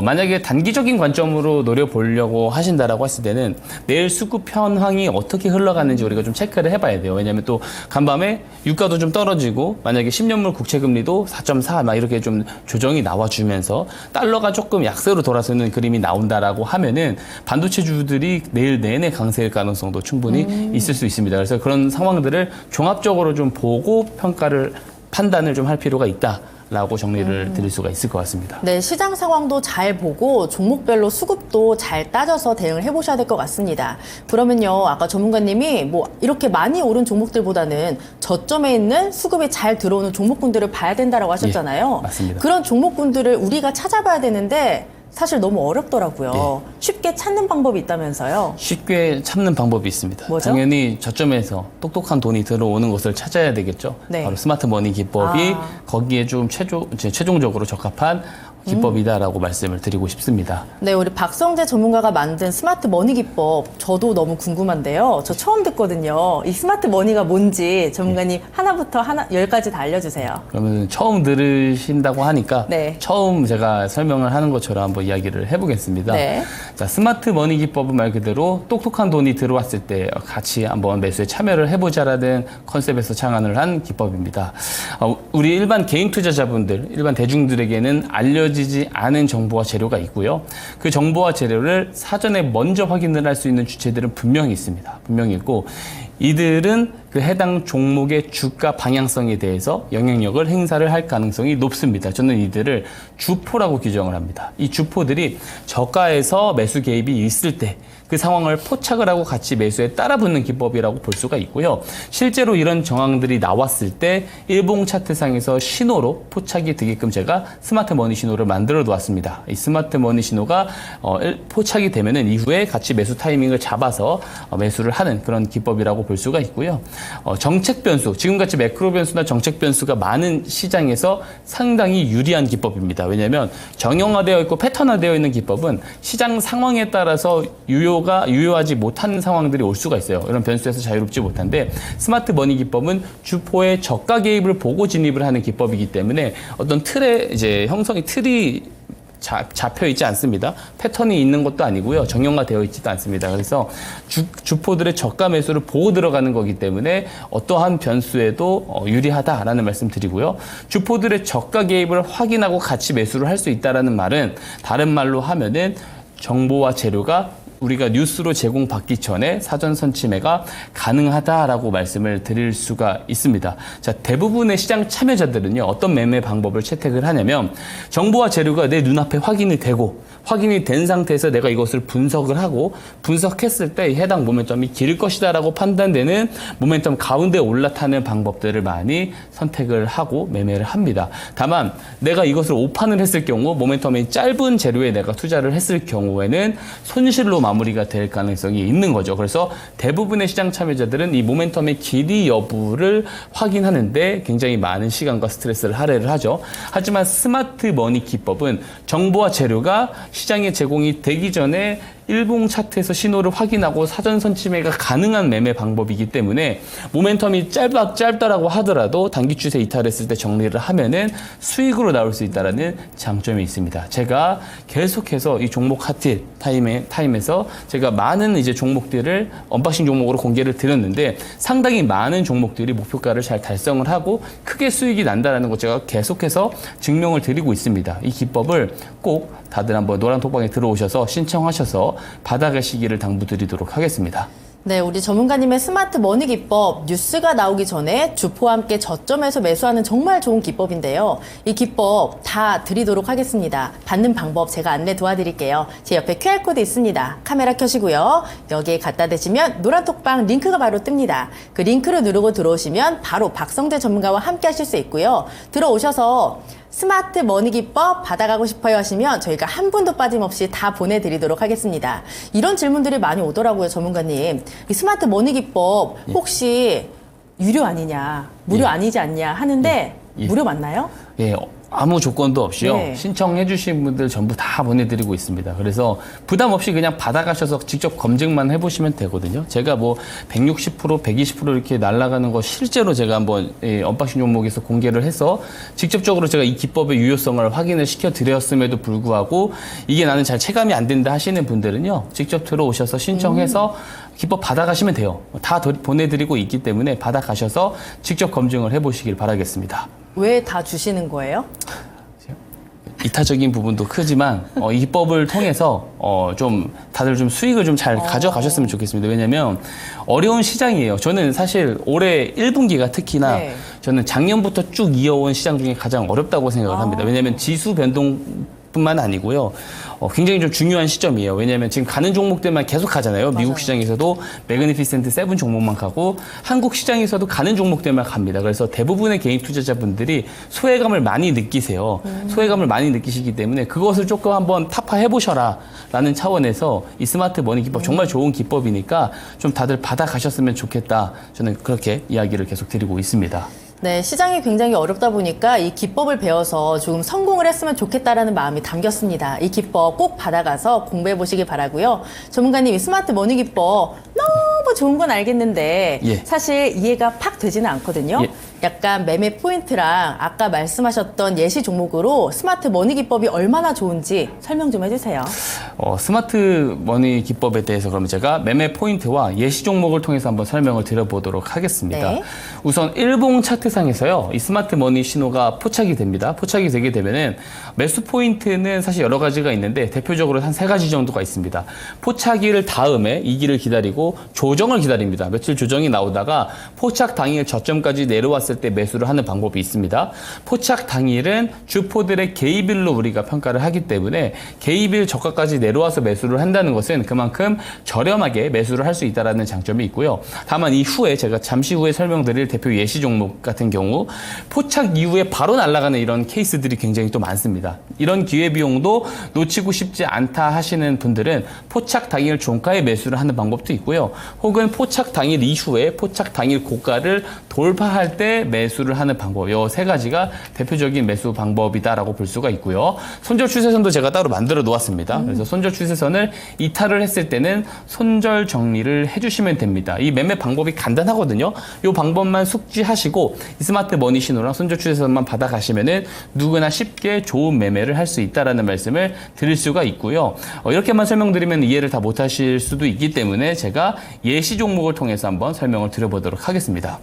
만약에 단기적인 관점으로 노려보려고 하신다라고 했을 때는 내일 수급 현황이 어떻게 흘러가는지 우리가 좀 체크를 해봐야 돼요. 왜냐면 또 간밤에 유가도 좀 떨어지고 만약에 10년물 국채금리도 4.4 막 이렇게 좀 조정이 나와주면서 달러가 조금 약세로 돌아서는 그림이 나온다라고 하면은 반도체주들이 내일 내내 강세일 가능성도 충분히 있을 수 있습니다. 그래서 그런 상황들을 종합적으로 좀 보고 판단을 좀 할 필요가 있다라고 정리를 드릴 수가 있을 것 같습니다. 네, 시장 상황도 잘 보고 종목별로 수급도 잘 따져서 대응을 해보셔야 될 것 같습니다. 그러면요, 아까 전문가님이 뭐 이렇게 많이 오른 종목들보다는 저점에 있는 수급이 잘 들어오는 종목군들을 봐야 된다라고 하셨잖아요. 예, 맞습니다. 그런 종목군들을 우리가 찾아봐야 되는데 사실 너무 어렵더라고요. 네. 쉽게 찾는 방법이 있다면서요. 쉽게 찾는 방법이 있습니다. 뭐죠? 당연히 저점에서 똑똑한 돈이 들어오는 것을 찾아야 되겠죠. 네. 바로 스마트 머니 기법이 아. 거기에 좀 최종적으로 적합한 기법이다라고 말씀을 드리고 싶습니다. 네, 우리 박성재 전문가가 만든 스마트 머니 기법 저도 너무 궁금한데요. 저 처음 듣거든요. 이 스마트 머니가 뭔지 전문가님 하나부터 열까지 다 알려주세요. 그러면 처음 들으신다고 하니까 네. 처음 제가 설명을 하는 것처럼 한번 이야기를 해보겠습니다. 네. 자, 스마트 머니 기법은 말 그대로 똑똑한 돈이 들어왔을 때 같이 한번 매수에 참여를 해보자라는 컨셉에서 창안을 한 기법입니다. 우리 일반 개인 투자자분들, 일반 대중들에게는 알려지지 않은 정보와 재료가 있고요. 그 정보와 재료를 사전에 먼저 확인을 할 수 있는 주체들은 분명히 있습니다. 분명히 있고 이들은 그 해당 종목의 주가 방향성에 대해서 영향력을 행사를 할 가능성이 높습니다. 저는 이들을 주포라고 규정을 합니다. 이 주포들이 저가에서 매수 개입이 있을 때 그 상황을 포착을 하고 같이 매수에 따라붙는 기법이라고 볼 수가 있고요. 실제로 이런 정황들이 나왔을 때 일봉 차트상에서 신호로 포착이 되게끔 제가 스마트 머니 신호를 만들어 놓았습니다. 이 스마트 머니 신호가 포착이 되면은 이후에 같이 매수 타이밍을 잡아서 매수를 하는 그런 기법이라고 볼 수가 있고요. 정책 변수, 지금같이 매크로 변수나 정책 변수가 많은 시장에서 상당히 유리한 기법입니다. 왜냐하면 정형화되어 있고 패턴화되어 있는 기법은 시장 상황에 따라서 유효하지 못한 상황들이 올 수가 있어요. 이런 변수에서 자유롭지 못한데 스마트 머니 기법은 주포의 저가 개입을 보고 진입을 하는 기법이기 때문에 어떤 틀의 이제 형성이 틀이 잡혀 있지 않습니다. 패턴이 있는 것도 아니고요. 정형화되어 있지도 않습니다. 그래서 주포들의 저가 매수를 보고 들어가는 거기 때문에 어떠한 변수에도 유리하다라는 말씀 드리고요. 주포들의 저가 개입을 확인하고 같이 매수를 할 수 있다라는 말은 다른 말로 하면은 정보와 재료가 우리가 뉴스로 제공받기 전에 사전 선침해가 가능하다라고 말씀을 드릴 수가 있습니다. 자, 대부분의 시장 참여자들은요, 어떤 매매 방법을 채택을 하냐면 정보와 재료가 내 눈앞에 확인이 된 상태에서 내가 이것을 분석을 하고 분석했을 때 해당 모멘텀이 길 것이다라고 판단되는 모멘텀 가운데 올라타는 방법들을 많이 선택을 하고 매매를 합니다. 다만 내가 이것을 오판을 했을 경우 모멘텀이 짧은 재료에 내가 투자를 했을 경우에는 손실로 마무리가 될 가능성이 있는 거죠. 그래서 대부분의 시장 참여자들은 이 모멘텀의 길이 여부를 확인하는데 굉장히 많은 시간과 스트레스를 할애를 하죠. 하지만 스마트 머니 기법은 정보와 재료가 시장에 제공이 되기 전에 일봉 차트에서 신호를 확인하고 사전 선침해가 가능한 매매 방법이기 때문에 모멘텀이 짧다라고 하더라도 단기 추세 이탈했을 때 정리를 하면은 수익으로 나올 수 있다라는 장점이 있습니다. 제가 계속해서 이 종목 하트 타임에서 제가 많은 이제 종목들을 언박싱 종목으로 공개를 드렸는데 상당히 많은 종목들이 목표가를 잘 달성을 하고 크게 수익이 난다라는 것 제가 계속해서 증명을 드리고 있습니다. 이 기법을 꼭 다들 한번 노란톡방에 들어오셔서 신청하셔서 받아가시기를 당부드리도록 하겠습니다. 네, 우리 전문가님의 스마트 머니 기법 뉴스가 나오기 전에 주포와 함께 저점에서 매수하는 정말 좋은 기법인데요. 이 기법 다 드리도록 하겠습니다. 받는 방법 제가 안내 도와드릴게요. 제 옆에 QR코드 있습니다. 카메라 켜시고요. 여기에 갖다 대시면 노란톡방 링크가 바로 뜹니다. 그 링크를 누르고 들어오시면 바로 박성재 전문가와 함께 하실 수 있고요. 들어오셔서 스마트 머니 기법 받아가고 싶어요 하시면 저희가 한 분도 빠짐없이 다 보내드리도록 하겠습니다. 이런 질문들이 많이 오더라고요, 전문가님. 이 스마트 머니 기법 혹시 유료 아니냐, 무료 아니지 않냐 하는데 무료 맞나요? 예, 아무 조건도 없이요. 네. 신청해 주신 분들 전부 다 보내드리고 있습니다. 그래서 부담 없이 그냥 받아가셔서 직접 검증만 해보시면 되거든요. 제가 뭐 160%, 120% 이렇게 날아가는 거 실제로 제가 한번 언박싱 종목에서 공개를 해서 직접적으로 제가 이 기법의 유효성을 확인을 시켜드렸음에도 불구하고 이게 나는 잘 체감이 안 된다 하시는 분들은요. 직접 들어오셔서 신청해서 기법 받아가시면 돼요. 다 보내드리고 있기 때문에 받아가셔서 직접 검증을 해보시길 바라겠습니다. 왜 다 주시는 거예요? 이타적인 부분도 크지만 이 기법을 통해서 좀 다들 좀 수익을 좀 잘 가져가셨으면 좋겠습니다. 왜냐하면 어려운 시장이에요. 저는 사실 올해 1분기가 특히나 네. 저는 작년부터 쭉 이어온 시장 중에 가장 어렵다고 생각을 합니다. 왜냐하면 지수 변동 뿐만 아니고요. 굉장히 좀 중요한 시점이에요. 왜냐하면 지금 가는 종목들만 계속 가잖아요. 미국 시장에서도 매그니피센트 7 종목만 가고 한국 시장에서도 가는 종목들만 갑니다. 그래서 대부분의 개인 투자자분들이 소외감을 많이 느끼세요. 소외감을 많이 느끼시기 때문에 그것을 조금 한번 타파해보셔라 라는 차원에서 이 스마트 머니 기법 정말 좋은 기법이니까 좀 다들 받아가셨으면 좋겠다. 저는 그렇게 이야기를 계속 드리고 있습니다. 네, 시장이 굉장히 어렵다 보니까 이 기법을 배워서 조금 성공을 했으면 좋겠다라는 마음이 담겼습니다. 이 기법 꼭 받아가서 공부해 보시기 바라고요. 전문가님, 이 스마트 머니 기법 너무 좋은 건 알겠는데 예. 사실 이해가 팍 되지는 않거든요. 예. 약간 매매 포인트랑 아까 말씀하셨던 예시 종목으로 스마트 머니 기법이 얼마나 좋은지 설명 좀 해주세요. 스마트 머니 기법에 대해서 그러면 제가 매매 포인트와 예시 종목을 통해서 한번 설명을 드려보도록 하겠습니다. 네. 우선 일봉 차트상에서요, 이 스마트 머니 신호가 포착이 됩니다. 포착이 되게 되면은 매수 포인트는 사실 여러 가지가 있는데 대표적으로 한 3가지 정도가 있습니다. 포착일 다음에 이 길을 기다리고 조정을 기다립니다. 며칠 조정이 나오다가 포착 당일 저점까지 내려왔을 때 매수를 하는 방법이 있습니다. 포착 당일은 주포들의 개입일로 우리가 평가를 하기 때문에 개입일 저가까지 내려와서 매수를 한다는 것은 그만큼 저렴하게 매수를 할 수 있다는 장점이 있고요. 다만 이후에 제가 잠시 후에 설명드릴 대표 예시 종목 같은 경우 포착 이후에 바로 날아가는 이런 케이스들이 굉장히 또 많습니다. 이런 기회비용도 놓치고 싶지 않다 하시는 분들은 포착 당일 종가에 매수를 하는 방법도 있고요. 혹은 포착 당일 이후에 포착 당일 고가를 돌파할 때 매수를 하는 방법, 이 3가지가 대표적인 매수 방법이다라고 볼 수가 있고요. 손절 추세선도 제가 따로 만들어 놓았습니다. 그래서 손절 추세선을 이탈을 했을 때는 손절 정리를 해주시면 됩니다. 이 매매 방법이 간단하거든요. 이 방법만 숙지하시고 이 스마트 머니 신호랑 손절 추세선만 받아가시면은 누구나 쉽게 좋은 매매를 할 수 있다라는 말씀을 드릴 수가 있고요. 이렇게만 설명드리면 이해를 다 못하실 수도 있기 때문에 제가 예시 종목을 통해서 한번 설명을 드려보도록 하겠습니다.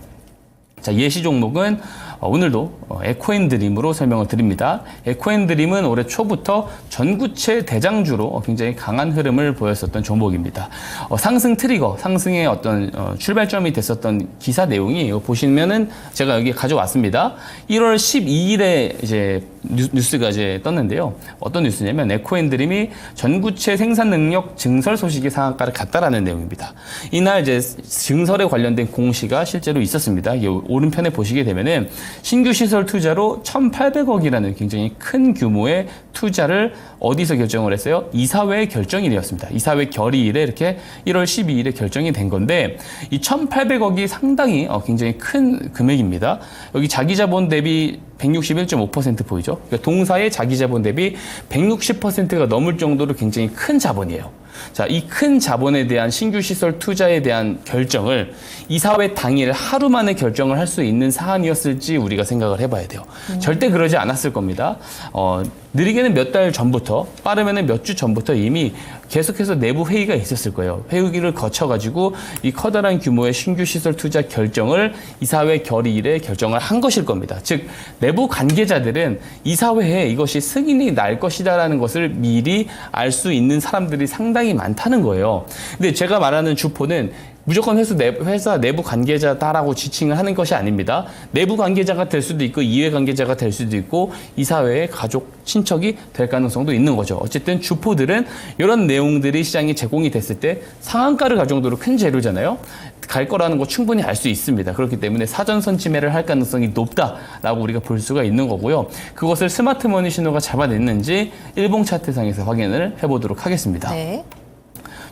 자, 예시 종목은 오늘도 에코앤드림으로 설명을 드립니다. 에코앤드림은 올해 초부터 전구체 대장주로 굉장히 강한 흐름을 보였었던 종목입니다. 상승 트리거, 상승의 어떤 출발점이 됐었던 기사 내용이 보시면은 제가 여기 가져왔습니다. 1월 12일에 이제 뉴스가 이제 떴는데요. 어떤 뉴스냐면 에코앤드림이 전구체 생산 능력 증설 소식이 상한가를 갔다라는 내용입니다. 이날 이제 증설에 관련된 공시가 실제로 있었습니다. 오른편에 보시게 되면은 신규 시설 투자로 1,800억이라는 굉장히 큰 규모의 투자를 어디서 결정을 했어요? 이사회 결정일이었습니다. 이사회 결의일에 이렇게 1월 12일에 결정이 된 건데 이 1,800억이 상당히 굉장히 큰 금액입니다. 여기 자기자본 대비 161.5% 보이죠? 그러니까 동사의 자기자본 대비 160%가 넘을 정도로 굉장히 큰 자본이에요. 자, 이 큰 자본에 대한 신규 시설 투자에 대한 결정을 이사회 당일 하루 만에 결정을 할 수 있는 사안이었을지 우리가 생각을 해봐야 돼요. 절대 그러지 않았을 겁니다. 느리게는 몇 달 전부터, 빠르면은 몇 주 전부터 이미 계속해서 내부 회의가 있었을 거예요. 회의를 거쳐가지고 이 커다란 규모의 신규 시설 투자 결정을 이사회 결의일에 결정을 한 것일 겁니다. 즉 내부 관계자들은 이사회에 이것이 승인이 날 것이다라는 것을 미리 알 수 있는 사람들이 상당히 많다는 거예요. 근데 제가 말하는 주포는 무조건 회사 내부 관계자다라고 지칭을 하는 것이 아닙니다. 내부 관계자가 될 수도 있고 이외 관계자가 될 수도 있고 이사회의 가족, 친척이 될 가능성도 있는 거죠. 어쨌든 주포들은 이런 내용들이 시장에 제공이 됐을 때 상한가를 갈 정도로 큰 재료잖아요. 갈 거라는 거 충분히 알 수 있습니다. 그렇기 때문에 사전 선지매를 할 가능성이 높다라고 우리가 볼 수가 있는 거고요. 그것을 스마트 머니 신호가 잡아냈는지 일봉 차트상에서 확인을 해보도록 하겠습니다. 네.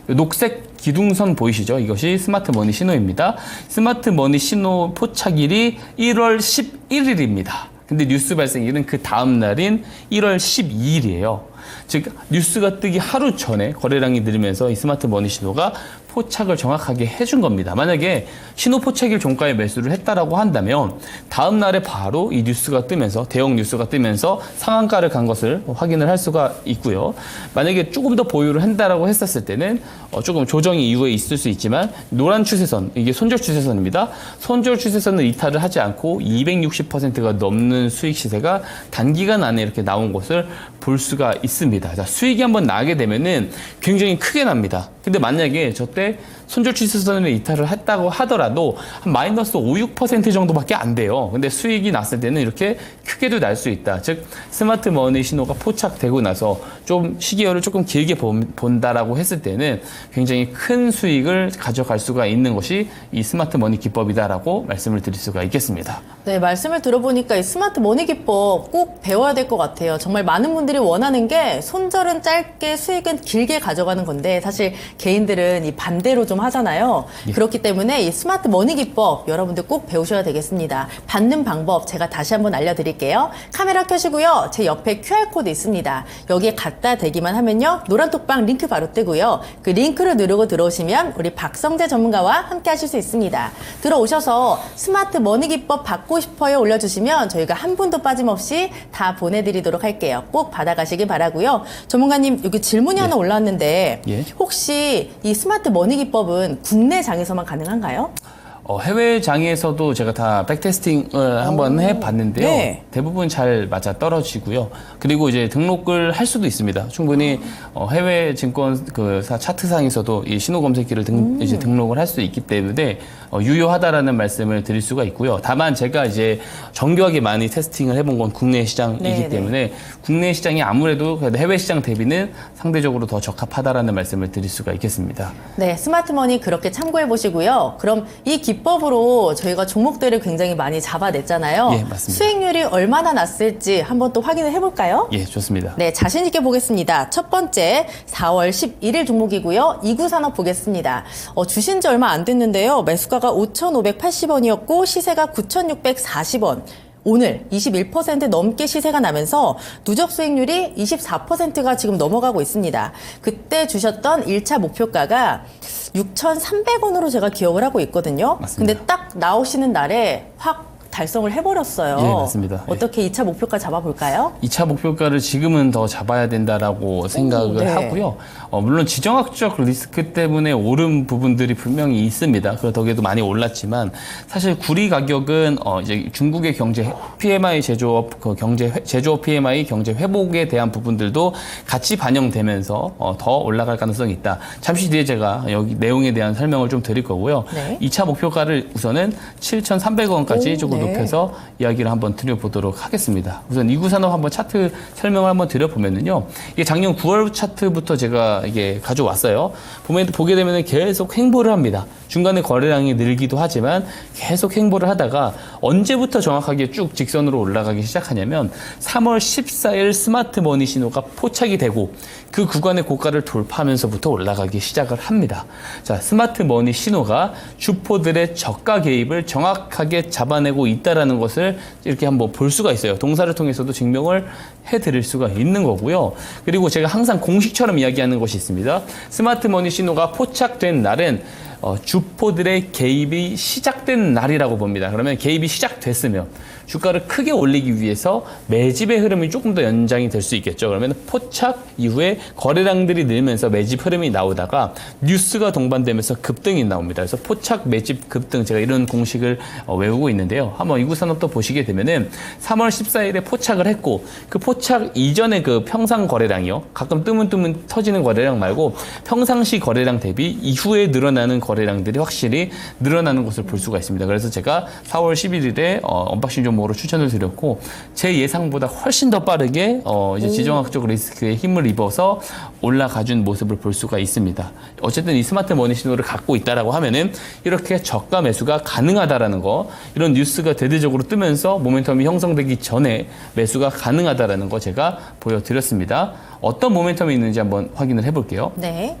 녹색 기둥선 보이시죠? 이것이 스마트 머니 신호입니다. 스마트 머니 신호 포착일이 1월 11일입니다. 근데 뉴스 발생일은 그 다음 날인 1월 12일이에요. 즉 뉴스가 뜨기 하루 전에 거래량이 늘면서 이 스마트 머니 신호가 포착을 정확하게 해준 겁니다. 만약에 신호 포착일 종가에 매수를 했다라고 한다면 다음 날에 바로 이 뉴스가 뜨면서 대형 뉴스가 뜨면서 상한가를 간 것을 확인을 할 수가 있고요. 만약에 조금 더 보유를 한다라고 했었을 때는 조금 조정이 이후에 있을 수 있지만 노란 추세선, 이게 손절 추세선입니다. 손절 추세선을 이탈을 하지 않고 260%가 넘는 수익 시세가 단기간 안에 이렇게 나온 것을 볼 수가 있습니다. 자, 수익이 한번 나게 되면은 굉장히 크게 납니다. 근데 만약에 저때 손절 추세선을 이탈을 했다고 하더라도 한 마이너스 5, 6% 정도밖에 안 돼요. 근데 수익이 났을 때는 이렇게 크게도 날 수 있다. 즉 스마트 머니 신호가 포착되고 나서 좀 시기열을 조금 길게 본다라고 했을 때는 굉장히 큰 수익을 가져갈 수가 있는 것이 이 스마트 머니 기법이다라고 말씀을 드릴 수가 있겠습니다. 네, 말씀을 들어보니까 이 스마트 머니 기법 꼭 배워야 될 것 같아요. 정말 많은 분들이 원하는 게 손절은 짧게 수익은 길게 가져가는 건데 사실 개인들은 이 반대로 좀 하잖아요. 그렇기 때문에 이 스마트 머니 기법 여러분들 꼭 배우셔야 되겠습니다. 받는 방법 제가 다시 한번 알려드릴게요. 카메라 켜시고요. 제 옆에 QR코드 있습니다. 여기에 갖다 대기만 하면요. 노란 톡방 링크 바로 뜨고요. 그 링크를 누르고 들어오시면 우리 박성재 전문가와 함께 하실 수 있습니다. 들어오셔서 스마트 머니 기법 받고 싶어요 올려주시면 저희가 한 분도 빠짐없이 다 보내드리도록 할게요. 꼭 받아가시기 바라고요. 전문가님 여기 질문이 하나 올라왔는데 혹시 이 스마트 머니 기법은 국내 장에서만 가능한가요? 해외 장에서도 제가 다 백테스팅을 한번 해봤는데요. 네. 대부분 잘 맞아 떨어지고요. 그리고 이제 등록을 할 수도 있습니다. 충분히 해외 증권 차트상에서도 이 신호 검색기를 이제 등록을 할 수 있기 때문에 유효하다라는 말씀을 드릴 수가 있고요. 다만 제가 이제 정교하게 많이 테스팅을 해본 건 국내 시장이기 때문에 국내 시장이 아무래도 해외 시장 대비는 상대적으로 더 적합하다라는 말씀을 드릴 수가 있겠습니다. 네, 스마트머니 그렇게 참고해 보시고요. 그럼 이 기법으로 저희가 종목들을 굉장히 많이 잡아냈잖아요. 예, 맞습니다. 수익률이 얼마나 났을지 한번 또 확인을 해볼까요? 예, 좋습니다. 네, 자신 있게 보겠습니다. 첫 번째 4월 11일 종목이고요. 이구산업 보겠습니다. 주신 지 얼마 안 됐는데요. 매수가가 5,580원이었고 시세가 9,640원. 오늘 21% 넘게 시세가 나면서 누적 수익률이 24%가 지금 넘어가고 있습니다. 그때 주셨던 1차 목표가가 6,300원으로 제가 기억을 하고 있거든요. 맞습니다. 근데 딱 나오시는 날에 확 달성을 해버렸어요. 예, 맞습니다. 어떻게 2차 목표가 잡아볼까요? 2차 목표가를 지금은 더 잡아야 된다라고 생각을 네. 하고요. 물론 지정학적 리스크 때문에 오른 부분들이 분명히 있습니다. 그 덕에도 많이 올랐지만 사실 구리 가격은 이제 중국의 경제 PMI 제조업 제조업 PMI 경제 회복에 대한 부분들도 같이 반영되면서 더 올라갈 가능성이 있다. 잠시 뒤에 제가 여기 내용에 대한 설명을 좀 드릴 거고요. 네. 2차 목표가를 우선은 7,300원까지 조금 네. 높여서 이야기를 한번 드려보도록 하겠습니다. 우선 이구산업 한번 차트 설명을 한번 드려보면은요. 이게 작년 9월 차트부터 제가 이게 가져왔어요. 보게 되면 계속 횡보를 합니다. 중간에 거래량이 늘기도 하지만 계속 횡보를 하다가 언제부터 정확하게 쭉 직선으로 올라가기 시작하냐면 3월 14일 스마트 머니 신호가 포착이 되고 그 구간의 고가를 돌파하면서부터 올라가기 시작을 합니다. 자, 스마트 머니 신호가 주포들의 저가 개입을 정확하게 잡아내고 있다라는 것을 이렇게 한번 볼 수가 있어요. 동사를 통해서도 증명을 해드릴 수가 있는 거고요. 그리고 제가 항상 공식처럼 이야기하는 것이 있습니다. 스마트 머니 신호가 포착된 날은 주포들의 개입이 시작된 날이라고 봅니다. 그러면 개입이 시작됐으면 주가를 크게 올리기 위해서 매집의 흐름이 조금 더 연장이 될 수 있겠죠. 그러면 포착 이후에 거래량들이 늘면서 매집 흐름이 나오다가 뉴스가 동반되면서 급등이 나옵니다. 그래서 포착, 매집, 급등 제가 이런 공식을 외우고 있는데요. 한번 이구산업도 보시게 되면은 3월 14일에 포착을 했고 그 포착 이전에 그 평상 거래량이요. 가끔 뜨문뜨문 터지는 거래량 말고 평상시 거래량 대비 이후에 늘어나는 거래량들이 확실히 늘어나는 것을 볼 수가 있습니다. 그래서 제가 4월 11일에 언박싱 종목으로 추천을 드렸고 제 예상보다 훨씬 더 빠르게 이제 지정학적 리스크에 힘을 입어서 올라가준 모습을 볼 수가 있습니다. 어쨌든 이 스마트 머니 신호를 갖고 있다라고 하면은 이렇게 저가 매수가 가능하다라는 거, 이런 뉴스가 대대적으로 뜨면서 모멘텀이 형성되기 전에 매수가 가능하다라는 거 제가 보여드렸습니다. 어떤 모멘텀이 있는지 한번 확인을 해볼게요. 네.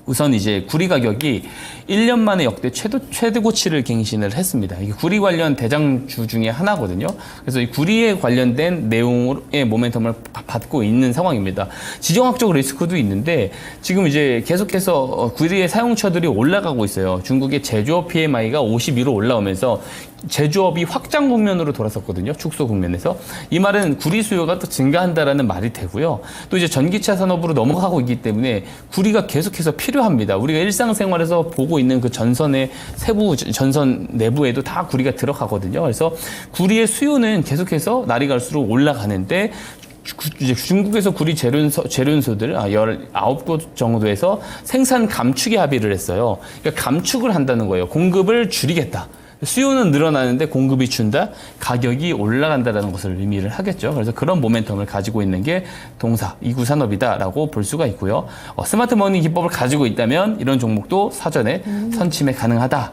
우선 이제 구리 가격이 1년 만에 역대 최대고치를 갱신을 했습니다. 이게 구리 관련 대장주 중에 하나거든요. 그래서 이 구리에 관련된 내용의 모멘텀을 받고 있는 상황입니다. 지정학적 리스크도 있는데 지금 이제 계속해서 구리의 사용처들이 올라가고 있어요. 중국의 제조업 PMI가 52로 올라오면서 제조업이 확장 국면으로 돌아섰거든요. 축소 국면에서. 이 말은 구리 수요가 또 증가한다라는 말이 되고요. 또 이제 전기차 산업으로 넘어가고 있기 때문에 구리가 계속해서 필요합니다. 우리가 일상생활에서 보고 있는 그 전선의 세부 전선 내부에도 다 구리가 들어가거든요. 그래서 구리의 수요는 계속해서 날이 갈수록 올라가는데 이제 중국에서 구리 재련소들 19곳 정도에서 생산 감축에 합의를 했어요. 그러니까 감축을 한다는 거예요. 공급을 줄이겠다. 수요는 늘어나는데 공급이 준다, 가격이 올라간다는 것을 의미를 하겠죠. 그래서 그런 모멘텀을 가지고 있는 게 동사, 이구산업이다라고 볼 수가 있고요. 스마트 머니 기법을 가지고 있다면 이런 종목도 사전에 선침해 가능하다.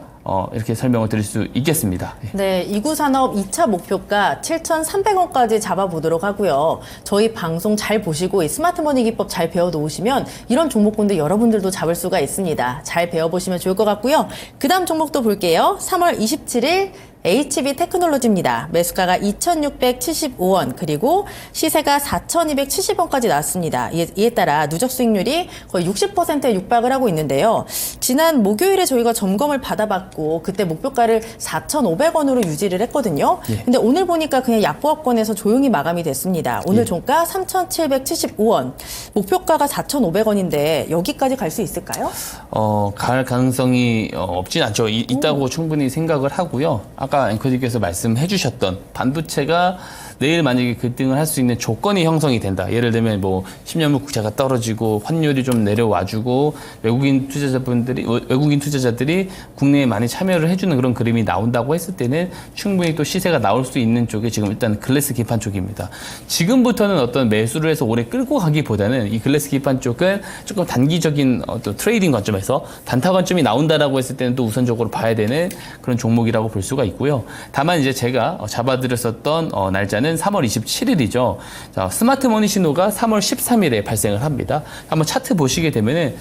이렇게 설명을 드릴 수 있겠습니다. 예. 네, 이구산업 2차 목표가 7,300원까지 잡아보도록 하고요. 저희 방송 잘 보시고 이 스마트머니 기법 잘 배워놓으시면 이런 종목군도 여러분들도 잡을 수가 있습니다. 잘 배워보시면 좋을 것 같고요. 그 다음 종목도 볼게요. 3월 27일 HB 테크놀로지입니다. 매수가가 2,675원 그리고 시세가 4,270원까지 나왔습니다. 이에 따라 누적 수익률이 거의 60%에 육박을 하고 있는데요. 지난 목요일에 저희가 점검을 받아봤고 그때 목표가를 4,500원으로 유지를 했거든요. 근데 오늘 보니까 그냥 약보합권에서 조용히 마감이 됐습니다. 오늘 종가 3,775원, 목표가가 4,500원인데 여기까지 갈 수 있을까요? 갈 가능성이 없진 않죠. 있다고 충분히 생각을 하고요. 아까 앵커님께서 말씀해 주셨던 반도체가 내일 만약에 급등을 할 수 있는 조건이 형성이 된다. 예를 들면 뭐 10년물 국채가 떨어지고 환율이 좀 내려와주고 외국인 투자자들이 국내에 많이 참여를 해주는 그런 그림이 나온다고 했을 때는 충분히 또 시세가 나올 수 있는 쪽이 지금 일단 글래스 기판 쪽입니다. 지금부터는 어떤 매수를 해서 오래 끌고 가기보다는 이 글래스 기판 쪽은 조금 단기적인 어떤 트레이딩 관점에서 단타 관점이 나온다라고 했을 때는 또 우선적으로 봐야 되는 그런 종목이라고 볼 수가 있고요. 다만 이제 제가 잡아드렸었던 날짜는 3월 27일이죠. 자, 스마트머니 신호가 3월 13일에 발생을 합니다. 한번 차트 보시게 되면은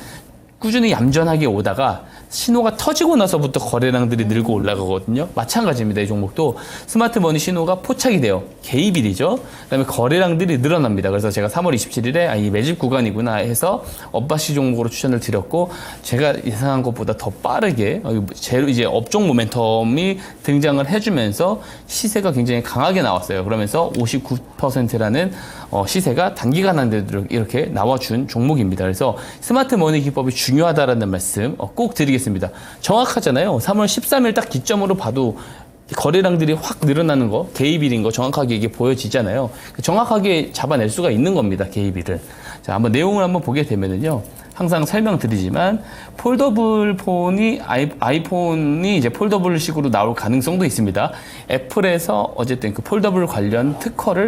꾸준히 얌전하게 오다가 신호가 터지고 나서부터 거래량들이 늘고 올라가거든요. 마찬가지입니다. 이 종목도 스마트머니 신호가 포착이 돼요. 개입일이죠. 그다음에 거래량들이 늘어납니다. 그래서 제가 3월 27일에 이 매집 구간이구나 해서 업바시 종목으로 추천을 드렸고 제가 예상한 것보다 더 빠르게 이제 업종 모멘텀이 등장을 해주면서 시세가 굉장히 강하게 나왔어요. 그러면서 59%라는 시세가 단기간 안에도 이렇게 나와준 종목입니다. 그래서 스마트머니 기법이 중요하다라는 말씀 꼭 드리겠습니다. 정확하잖아요. 3월 13일 딱 기점으로 봐도 거래량들이 확 늘어나는 거, 개입일인 거 정확하게 이게 보여지잖아요. 정확하게 잡아낼 수가 있는 겁니다. 개입일을. 자, 한번 내용을 한번 보게 되면은요. 항상 설명드리지만 폴더블 폰이 아이폰이 이제 폴더블식으로 나올 가능성도 있습니다. 애플에서 어쨌든 그 폴더블 관련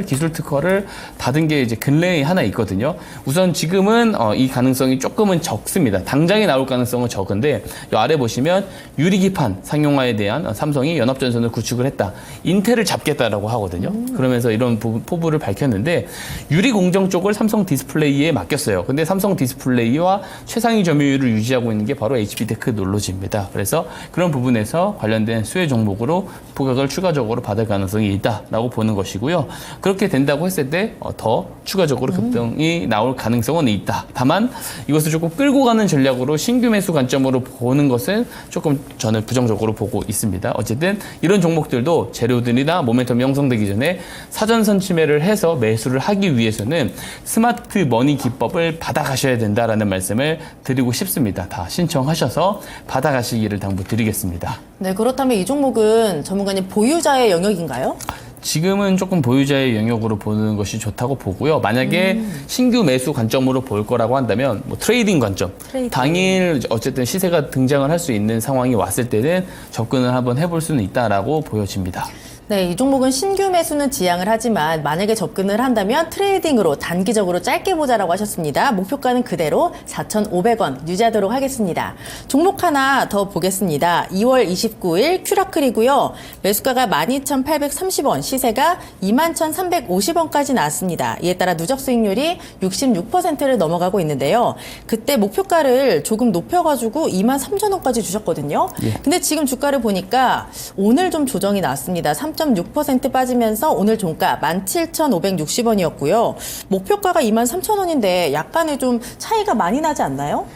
기술 특허를 받은 게 이제 근래에 하나 있거든요. 우선 지금은 이 가능성이 조금은 적습니다. 당장에 나올 가능성은 적은데 이 아래 보시면 유리기판 상용화에 대한 삼성이 연합전선을 구축을 했다. 인텔을 잡겠다라고 하거든요. 그러면서 이런 포부를 밝혔는데 유리 공정 쪽을 삼성 디스플레이에 맡겼어요. 근데 삼성 디스플레이와 최상위 점유율을 유지하고 있는 게 바로 HB 테크놀로지입니다. 그래서 그런 부분에서 관련된 수혜 종목으로 부각을 추가적으로 받을 가능성이 있다라고 보는 것이고요. 그렇게 된다고 했을 때 더 추가적으로 급등이 나올 가능성은 있다. 다만 이것을 조금 끌고 가는 전략으로 신규 매수 관점으로 보는 것은 조금 저는 부정적으로 보고 있습니다. 어쨌든 이런 종목들도 재료들이나 모멘텀이 형성되기 전에 사전 선침해를 해서 매수를 하기 위해서는 스마트 머니 기법을 받아가셔야 된다라는 말씀을 드리고 싶습니다. 다 신청하셔서 받아가시기를 당부드리겠습니다. 네, 그렇다면 이 종목은 전문가님 보유자의 영역인가요? 지금은 조금 보유자의 영역으로 보는 것이 좋다고 보고요. 만약에 신규 매수 관점으로 볼 거라고 한다면 뭐 트레이딩 관점, 당일 어쨌든 시세가 등장을 할 수 있는 상황이 왔을 때는 접근을 한번 해볼 수는 있다라고 보여집니다. 네, 이 종목은 신규 매수는 지양을 하지만 만약에 접근을 한다면 트레이딩으로 단기적으로 짧게 보자라고 하셨습니다. 목표가는 그대로 4,500원 유지하도록 하겠습니다. 종목 하나 더 보겠습니다. 2월 29일 큐라클이고요. 매수가가 12,830원, 시세가 21,350원까지 나왔습니다. 이에 따라 누적 수익률이 66%를 넘어가고 있는데요. 그때 목표가를 조금 높여가지고 23,000원까지 주셨거든요. 근데 지금 주가를 보니까 오늘 좀 조정이 나왔습니다. 3.6% 빠지면서 오늘 종가 17,560원이었고요. 목표가가 23,000원인데 약간의 좀 차이가 많이 나지 않나요?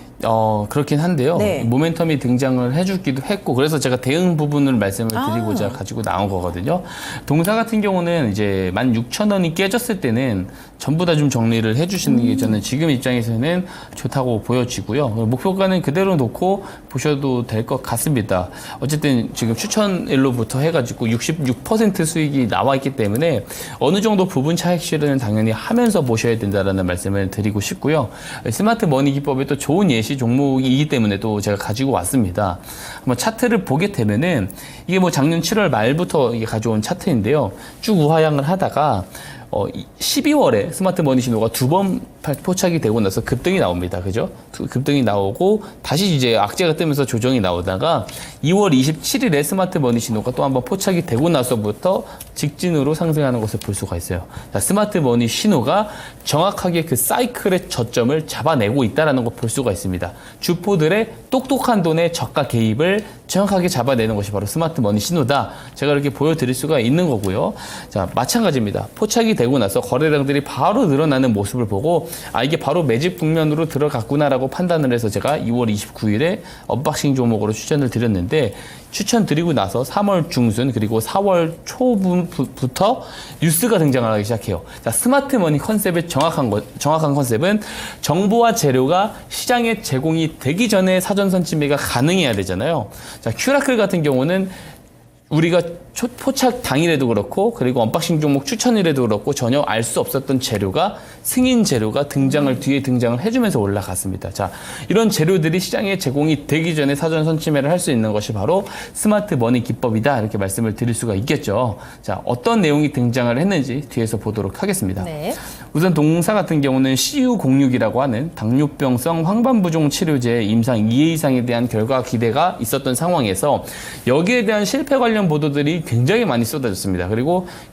그렇긴 한데요. 네. 모멘텀이 등장을 해주기도 했고, 그래서 제가 대응 부분을 말씀을 드리고자 가지고 나온 거거든요. 동사 같은 경우는 이제 16,000원이 깨졌을 때는 전부 다 좀 정리를 해주시는 게 저는 지금 입장에서는 좋다고 보여지고요. 목표가는 그대로 놓고 보셔도 될 것 같습니다. 어쨌든 지금 추천일로부터 해가지고 66% 수익이 나와 있기 때문에 어느 정도 부분 차익 실현은 당연히 하면서 보셔야 된다라는 말씀을 드리고 싶고요. 스마트 머니 기법에 또 좋은 예시 종목이기 때문에 또 제가 가지고 왔습니다. 한번 차트를 보게 되면은 이게 뭐 작년 7월 말부터 이게 가져온 차트인데요. 쭉 우하향을 하다가 12월에 스마트 머니 신호가 2번 포착이 되고 나서 급등이 나옵니다. 그죠? 급등이 나오고 다시 이제 악재가 뜨면서 조정이 나오다가 2월 27일에 스마트 머니 신호가 또 한번 포착이 되고 나서부터 직진으로 상승하는 것을 볼 수가 있어요. 자, 스마트 머니 신호가 정확하게 그 사이클의 저점을 잡아내고 있다는 걸 볼 수가 있습니다. 주포들의 똑똑한 돈의 저가 개입을 정확하게 잡아내는 것이 바로 스마트 머니 신호다. 제가 이렇게 보여드릴 수가 있는 거고요. 자, 마찬가지입니다. 포착이 되고 나서 거래량들이 바로 늘어나는 모습을 보고 이게 바로 매집 국면으로 들어갔구나라고 판단을 해서 제가 2월 29일에 언박싱 종목으로 추천을 드렸는데 추천드리고 나서 3월 중순 그리고 4월 초부터 뉴스가 등장하기 시작해요. 자, 스마트 머니 컨셉의 정확한 컨셉은 정보와 재료가 시장에 제공이 되기 전에 사전 선침매가 가능해야 되잖아요. 자, 큐라클 같은 경우는 우리가 포착 당일에도 그렇고 그리고 언박싱 종목 추천일에도 그렇고 전혀 알 수 없었던 재료가 승인 재료가 뒤에 등장을 해주면서 올라갔습니다. 자, 이런 재료들이 시장에 제공이 되기 전에 사전 선침매를 할 수 있는 것이 바로 스마트 머니 기법이다 이렇게 말씀을 드릴 수가 있겠죠. 자, 어떤 내용이 등장을 했는지 뒤에서 보도록 하겠습니다. 네. 우선 동사 같은 경우는 CU06이라고 하는 당뇨병성 황반부종 치료제 임상 2회 이상에 대한 결과 기대가 있었던 상황에서 여기에 대한 실패 관련 보도들이 굉장히 많이 쏟아졌습니다.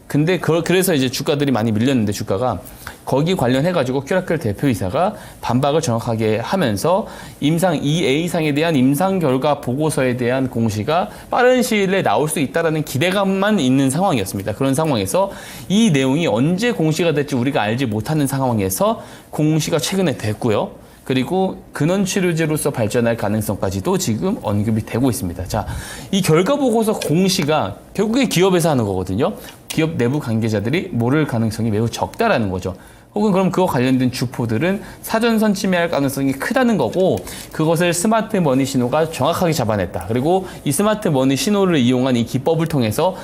근데 그래서 이제 주가들이 많이 밀렸는데 주가가 거기 관련해가지고 큐라클 대표이사가 반박을 정확하게 하면서 임상 2A 이상에 대한 임상 결과 보고서에 대한 공시가 빠른 시일 내에 나올 수 있다는 기대감만 있는 상황이었습니다. 그런 상황에서 이 내용이 언제 공시가 될지 우리가 알지 못하는 상황에서 공시가 최근에 됐고요. 그리고 근원치료제로서 발전할 가능성까지도 지금 언급이 되고 있습니다. 자, 이 결과 보고서 공시가 결국에 기업에서 하는 거거든요. 기업 내부 관계자들이 모를 가능성이 매우 적다라는 거죠. 혹은 그럼 그와 관련된 주포들은 사전 선침해할 가능성이 크다는 거고 그것을 스마트 머니 신호가 정확하게 잡아냈다. 그리고 이 스마트 머니 신호를 이용한 이 기법을 통해서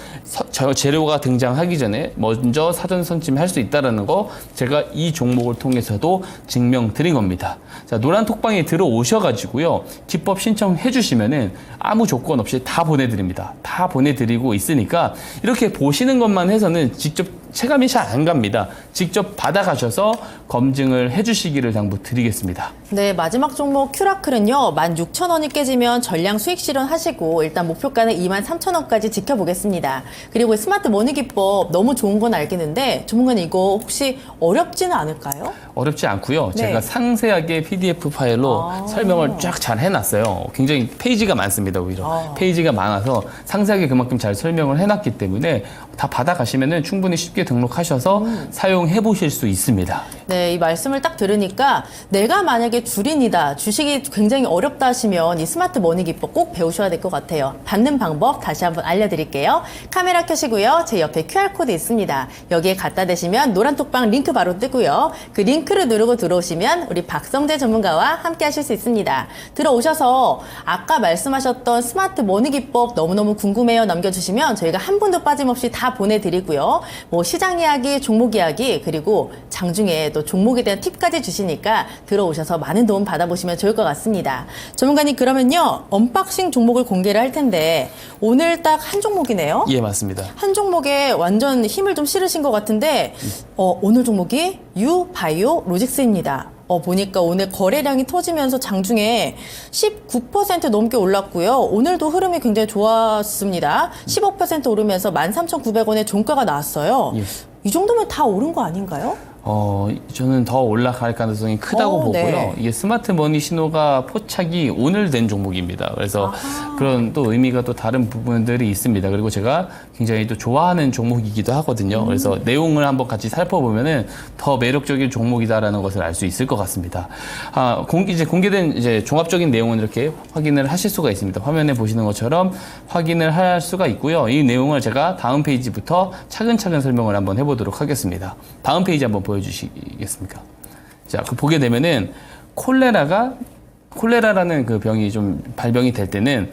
재료가 등장하기 전에 먼저 사전 선침할 수 있다는 거 제가 이 종목을 통해서도 증명드린 겁니다. 자, 노란 톡방에 들어오셔가지고요. 기법 신청해 주시면은 아무 조건 없이 다 보내드립니다. 다 보내드리고 있으니까 이렇게 보시는 것만 해서는 직접 체감이 잘 안 갑니다. 직접 받아가셔서 검증을 해주시기를 당부드리겠습니다. 네, 마지막 종목 큐라클은요. 16,000원이 깨지면 전량 수익 실현하시고 일단 목표가는 23,000원까지 지켜보겠습니다. 그리고 스마트 머니 기법 너무 좋은 건 알겠는데 전문가님 이거 혹시 어렵지는 않을까요? 어렵지 않고요. 네. 제가 상세하게 PDF 파일로 설명을 쫙 잘 해놨어요. 굉장히 페이지가 많습니다. 오히려 페이지가 많아서 상세하게 그만큼 잘 설명을 해놨기 때문에 다 받아가시면은 충분히 쉽게 등록하셔서 사용해 보실 수 있습니다. 네, 이 말씀을 딱 들으니까 내가 만약에 주린이다, 주식이 굉장히 어렵다 하시면 이 스마트 머니 기법 꼭 배우셔야 될 것 같아요. 받는 방법 다시 한번 알려드릴게요. 카메라 켜시고요. 제 옆에 QR코드 있습니다. 여기에 갖다 대시면 노란 톡방 링크 바로 뜨고요. 그 링크를 누르고 들어오시면 우리 박성재 전문가와 함께 하실 수 있습니다. 들어오셔서 아까 말씀하셨던 스마트 머니 기법 너무너무 궁금해요 남겨주시면 저희가 한 분도 빠짐없이 다 보내드리고요. 뭐 시장 이야기, 종목 이야기, 그리고 장중에 또 종목에 대한 팁까지 주시니까 들어오셔서 많은 도움 받아보시면 좋을 것 같습니다. 전문가님 그러면요. 언박싱 종목을 공개를 할 텐데 오늘 딱 한 종목이네요. 예, 맞습니다. 한 종목에 완전 힘을 좀 실으신 것 같은데 오늘 종목이 유바이오 로직스입니다. 보니까 오늘 거래량이 터지면서 장중에 19% 넘게 올랐고요. 오늘도 흐름이 굉장히 좋았습니다. 15% 오르면서 13,900원의 종가가 나왔어요. 예. 이 정도면 다 오른 거 아닌가요? 저는 더 올라갈 가능성이 크다고 보고요. 네. 이게 스마트 머니 신호가 포착이 오늘 된 종목입니다. 그래서 그런 또 의미가 또 다른 부분들이 있습니다. 그리고 제가 굉장히 또 좋아하는 종목이기도 하거든요. 그래서 내용을 한번 같이 살펴보면은 더 매력적인 종목이다라는 것을 알 수 있을 것 같습니다. 이제 공개된 이제 종합적인 내용은 이렇게 확인을 하실 수가 있습니다. 화면에 보시는 것처럼 확인을 할 수가 있고요. 이 내용을 제가 다음 페이지부터 차근차근 설명을 한번 해보도록 하겠습니다. 다음 페이지 한번 보여주시겠습니까? 자, 보게 되면은 콜레라라는 그 병이 좀 발병이 될 때는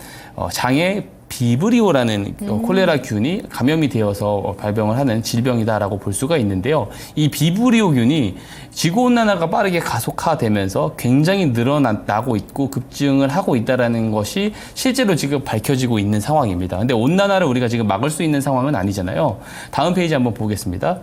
장에 비브리오라는 콜레라균이 감염이 되어서 발병을 하는 질병이다라고 볼 수가 있는데요. 이 비브리오균이 지구온난화가 빠르게 가속화되면서 굉장히 늘어나고 있고 급증을 하고 있다는 것이 실제로 지금 밝혀지고 있는 상황입니다. 근데 온난화를 우리가 지금 막을 수 있는 상황은 아니잖아요. 다음 페이지 한번 보겠습니다.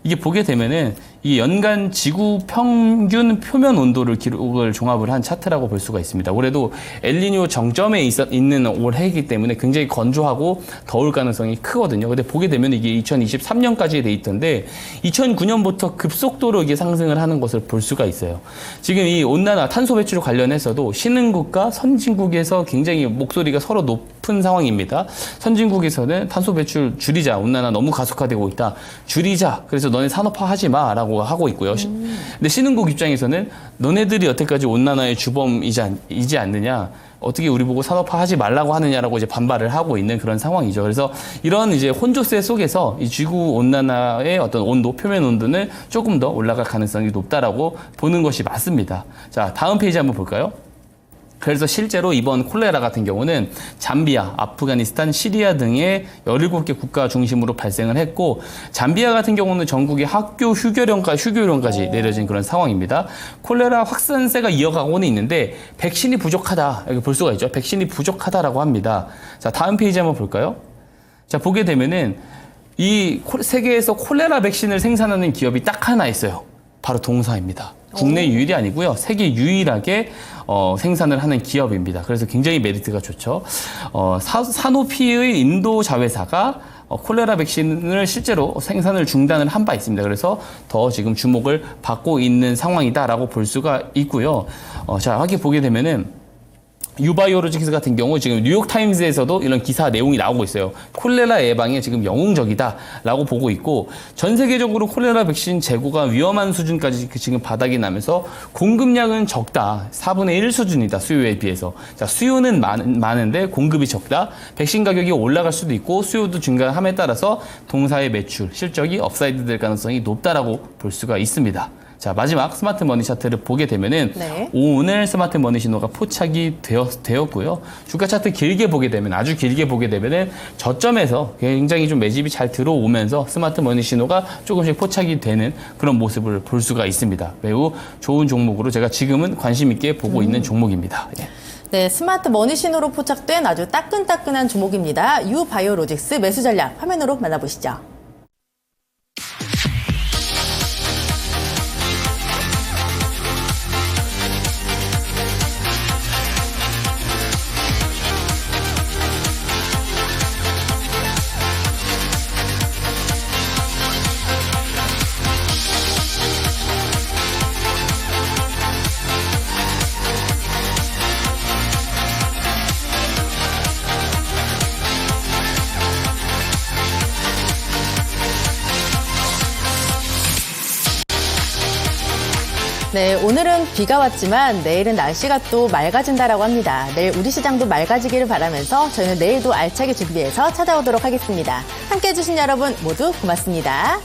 이게 보게 되면은 이 연간 지구 평균 표면 온도를 기록을 종합을 한 차트라고 볼 수가 있습니다. 올해도 엘니뇨 정점에 있는 올해이기 때문에 굉장히 건조하고 더울 가능성이 크거든요. 근데 보게 되면 이게 2023년까지 돼 있던데 2009년부터 급속도로 이게 상승을 하는 것을 볼 수가 있어요. 지금 이 온난화 탄소 배출 관련해서도 신흥국과 선진국에서 굉장히 목소리가 서로 높은 상황입니다. 선진국에서는 탄소 배출 줄이자, 온난화 너무 가속화되고 있다, 줄이자, 그래서 너네 산업화하지 마라고 하고 있고요. 근데 신흥국 입장에서는 너네들이 여태까지 온난화의 주범이지 않느냐, 어떻게 우리 보고 산업화하지 말라고 하느냐라고 이제 반발을 하고 있는 그런 상황이죠. 그래서 이런 이제 혼조세 속에서 이 지구 온난화의 어떤 온도, 표면 온도는 조금 더 올라갈 가능성이 높다라고 보는 것이 맞습니다. 자, 다음 페이지 한번 볼까요? 그래서 실제로 이번 콜레라 같은 경우는 잠비아, 아프가니스탄, 시리아 등의 17개 국가 중심으로 발생을 했고, 잠비아 같은 경우는 전국에 학교 휴교령까지 내려진 그런 상황입니다. 콜레라 확산세가 이어가고는 있는데 백신이 부족하다, 여기 볼 수가 있죠. 백신이 부족하다라고 합니다. 자, 다음 페이지 한번 볼까요? 자, 보게 되면은 이 세계에서 콜레라 백신을 생산하는 기업이 딱 하나 있어요. 바로 동사입니다. 국내 유일이 아니고요, 세계 유일하게 생산을 하는 기업입니다. 그래서 굉장히 메리트가 좋죠. 사노피의 인도 자회사가 콜레라 백신을 실제로 생산을 중단을 한 바 있습니다. 그래서 더 지금 주목을 받고 있는 상황이다라고 볼 수가 있고요. 자, 여기 보게 되면은 유바이오로직스 같은 경우 지금 뉴욕타임즈에서도 이런 기사 내용이 나오고 있어요. 콜레라 예방에 지금 영웅적이다라고 보고 있고, 전 세계적으로 콜레라 백신 재고가 위험한 수준까지 지금 바닥이 나면서 공급량은 적다. 4분의 1 수준이다. 수요에 비해서. 자, 수요는 많은데 공급이 적다. 백신 가격이 올라갈 수도 있고 수요도 증가함에 따라서 동사의 매출, 실적이 업사이드 될 가능성이 높다라고 볼 수가 있습니다. 자, 마지막 스마트 머니 차트를 보게 되면은 네. 오늘 스마트 머니 신호가 포착이 되었고요. 주가 차트 길게 보게 되면, 아주 길게 보게 되면은 저점에서 굉장히 좀 매집이 잘 들어오면서 스마트 머니 신호가 조금씩 포착이 되는 그런 모습을 볼 수가 있습니다. 매우 좋은 종목으로 제가 지금은 관심 있게 보고 있는 종목입니다. 예. 네, 스마트 머니 신호로 포착된 아주 따끈따끈한 종목입니다. 유바이오로직스 매수 전략 화면으로 만나보시죠. 네, 오늘은 비가 왔지만 내일은 날씨가 또 맑아진다라고 합니다. 내일 우리 시장도 맑아지기를 바라면서 저희는 내일도 알차게 준비해서 찾아오도록 하겠습니다. 함께해 주신 여러분 모두 고맙습니다.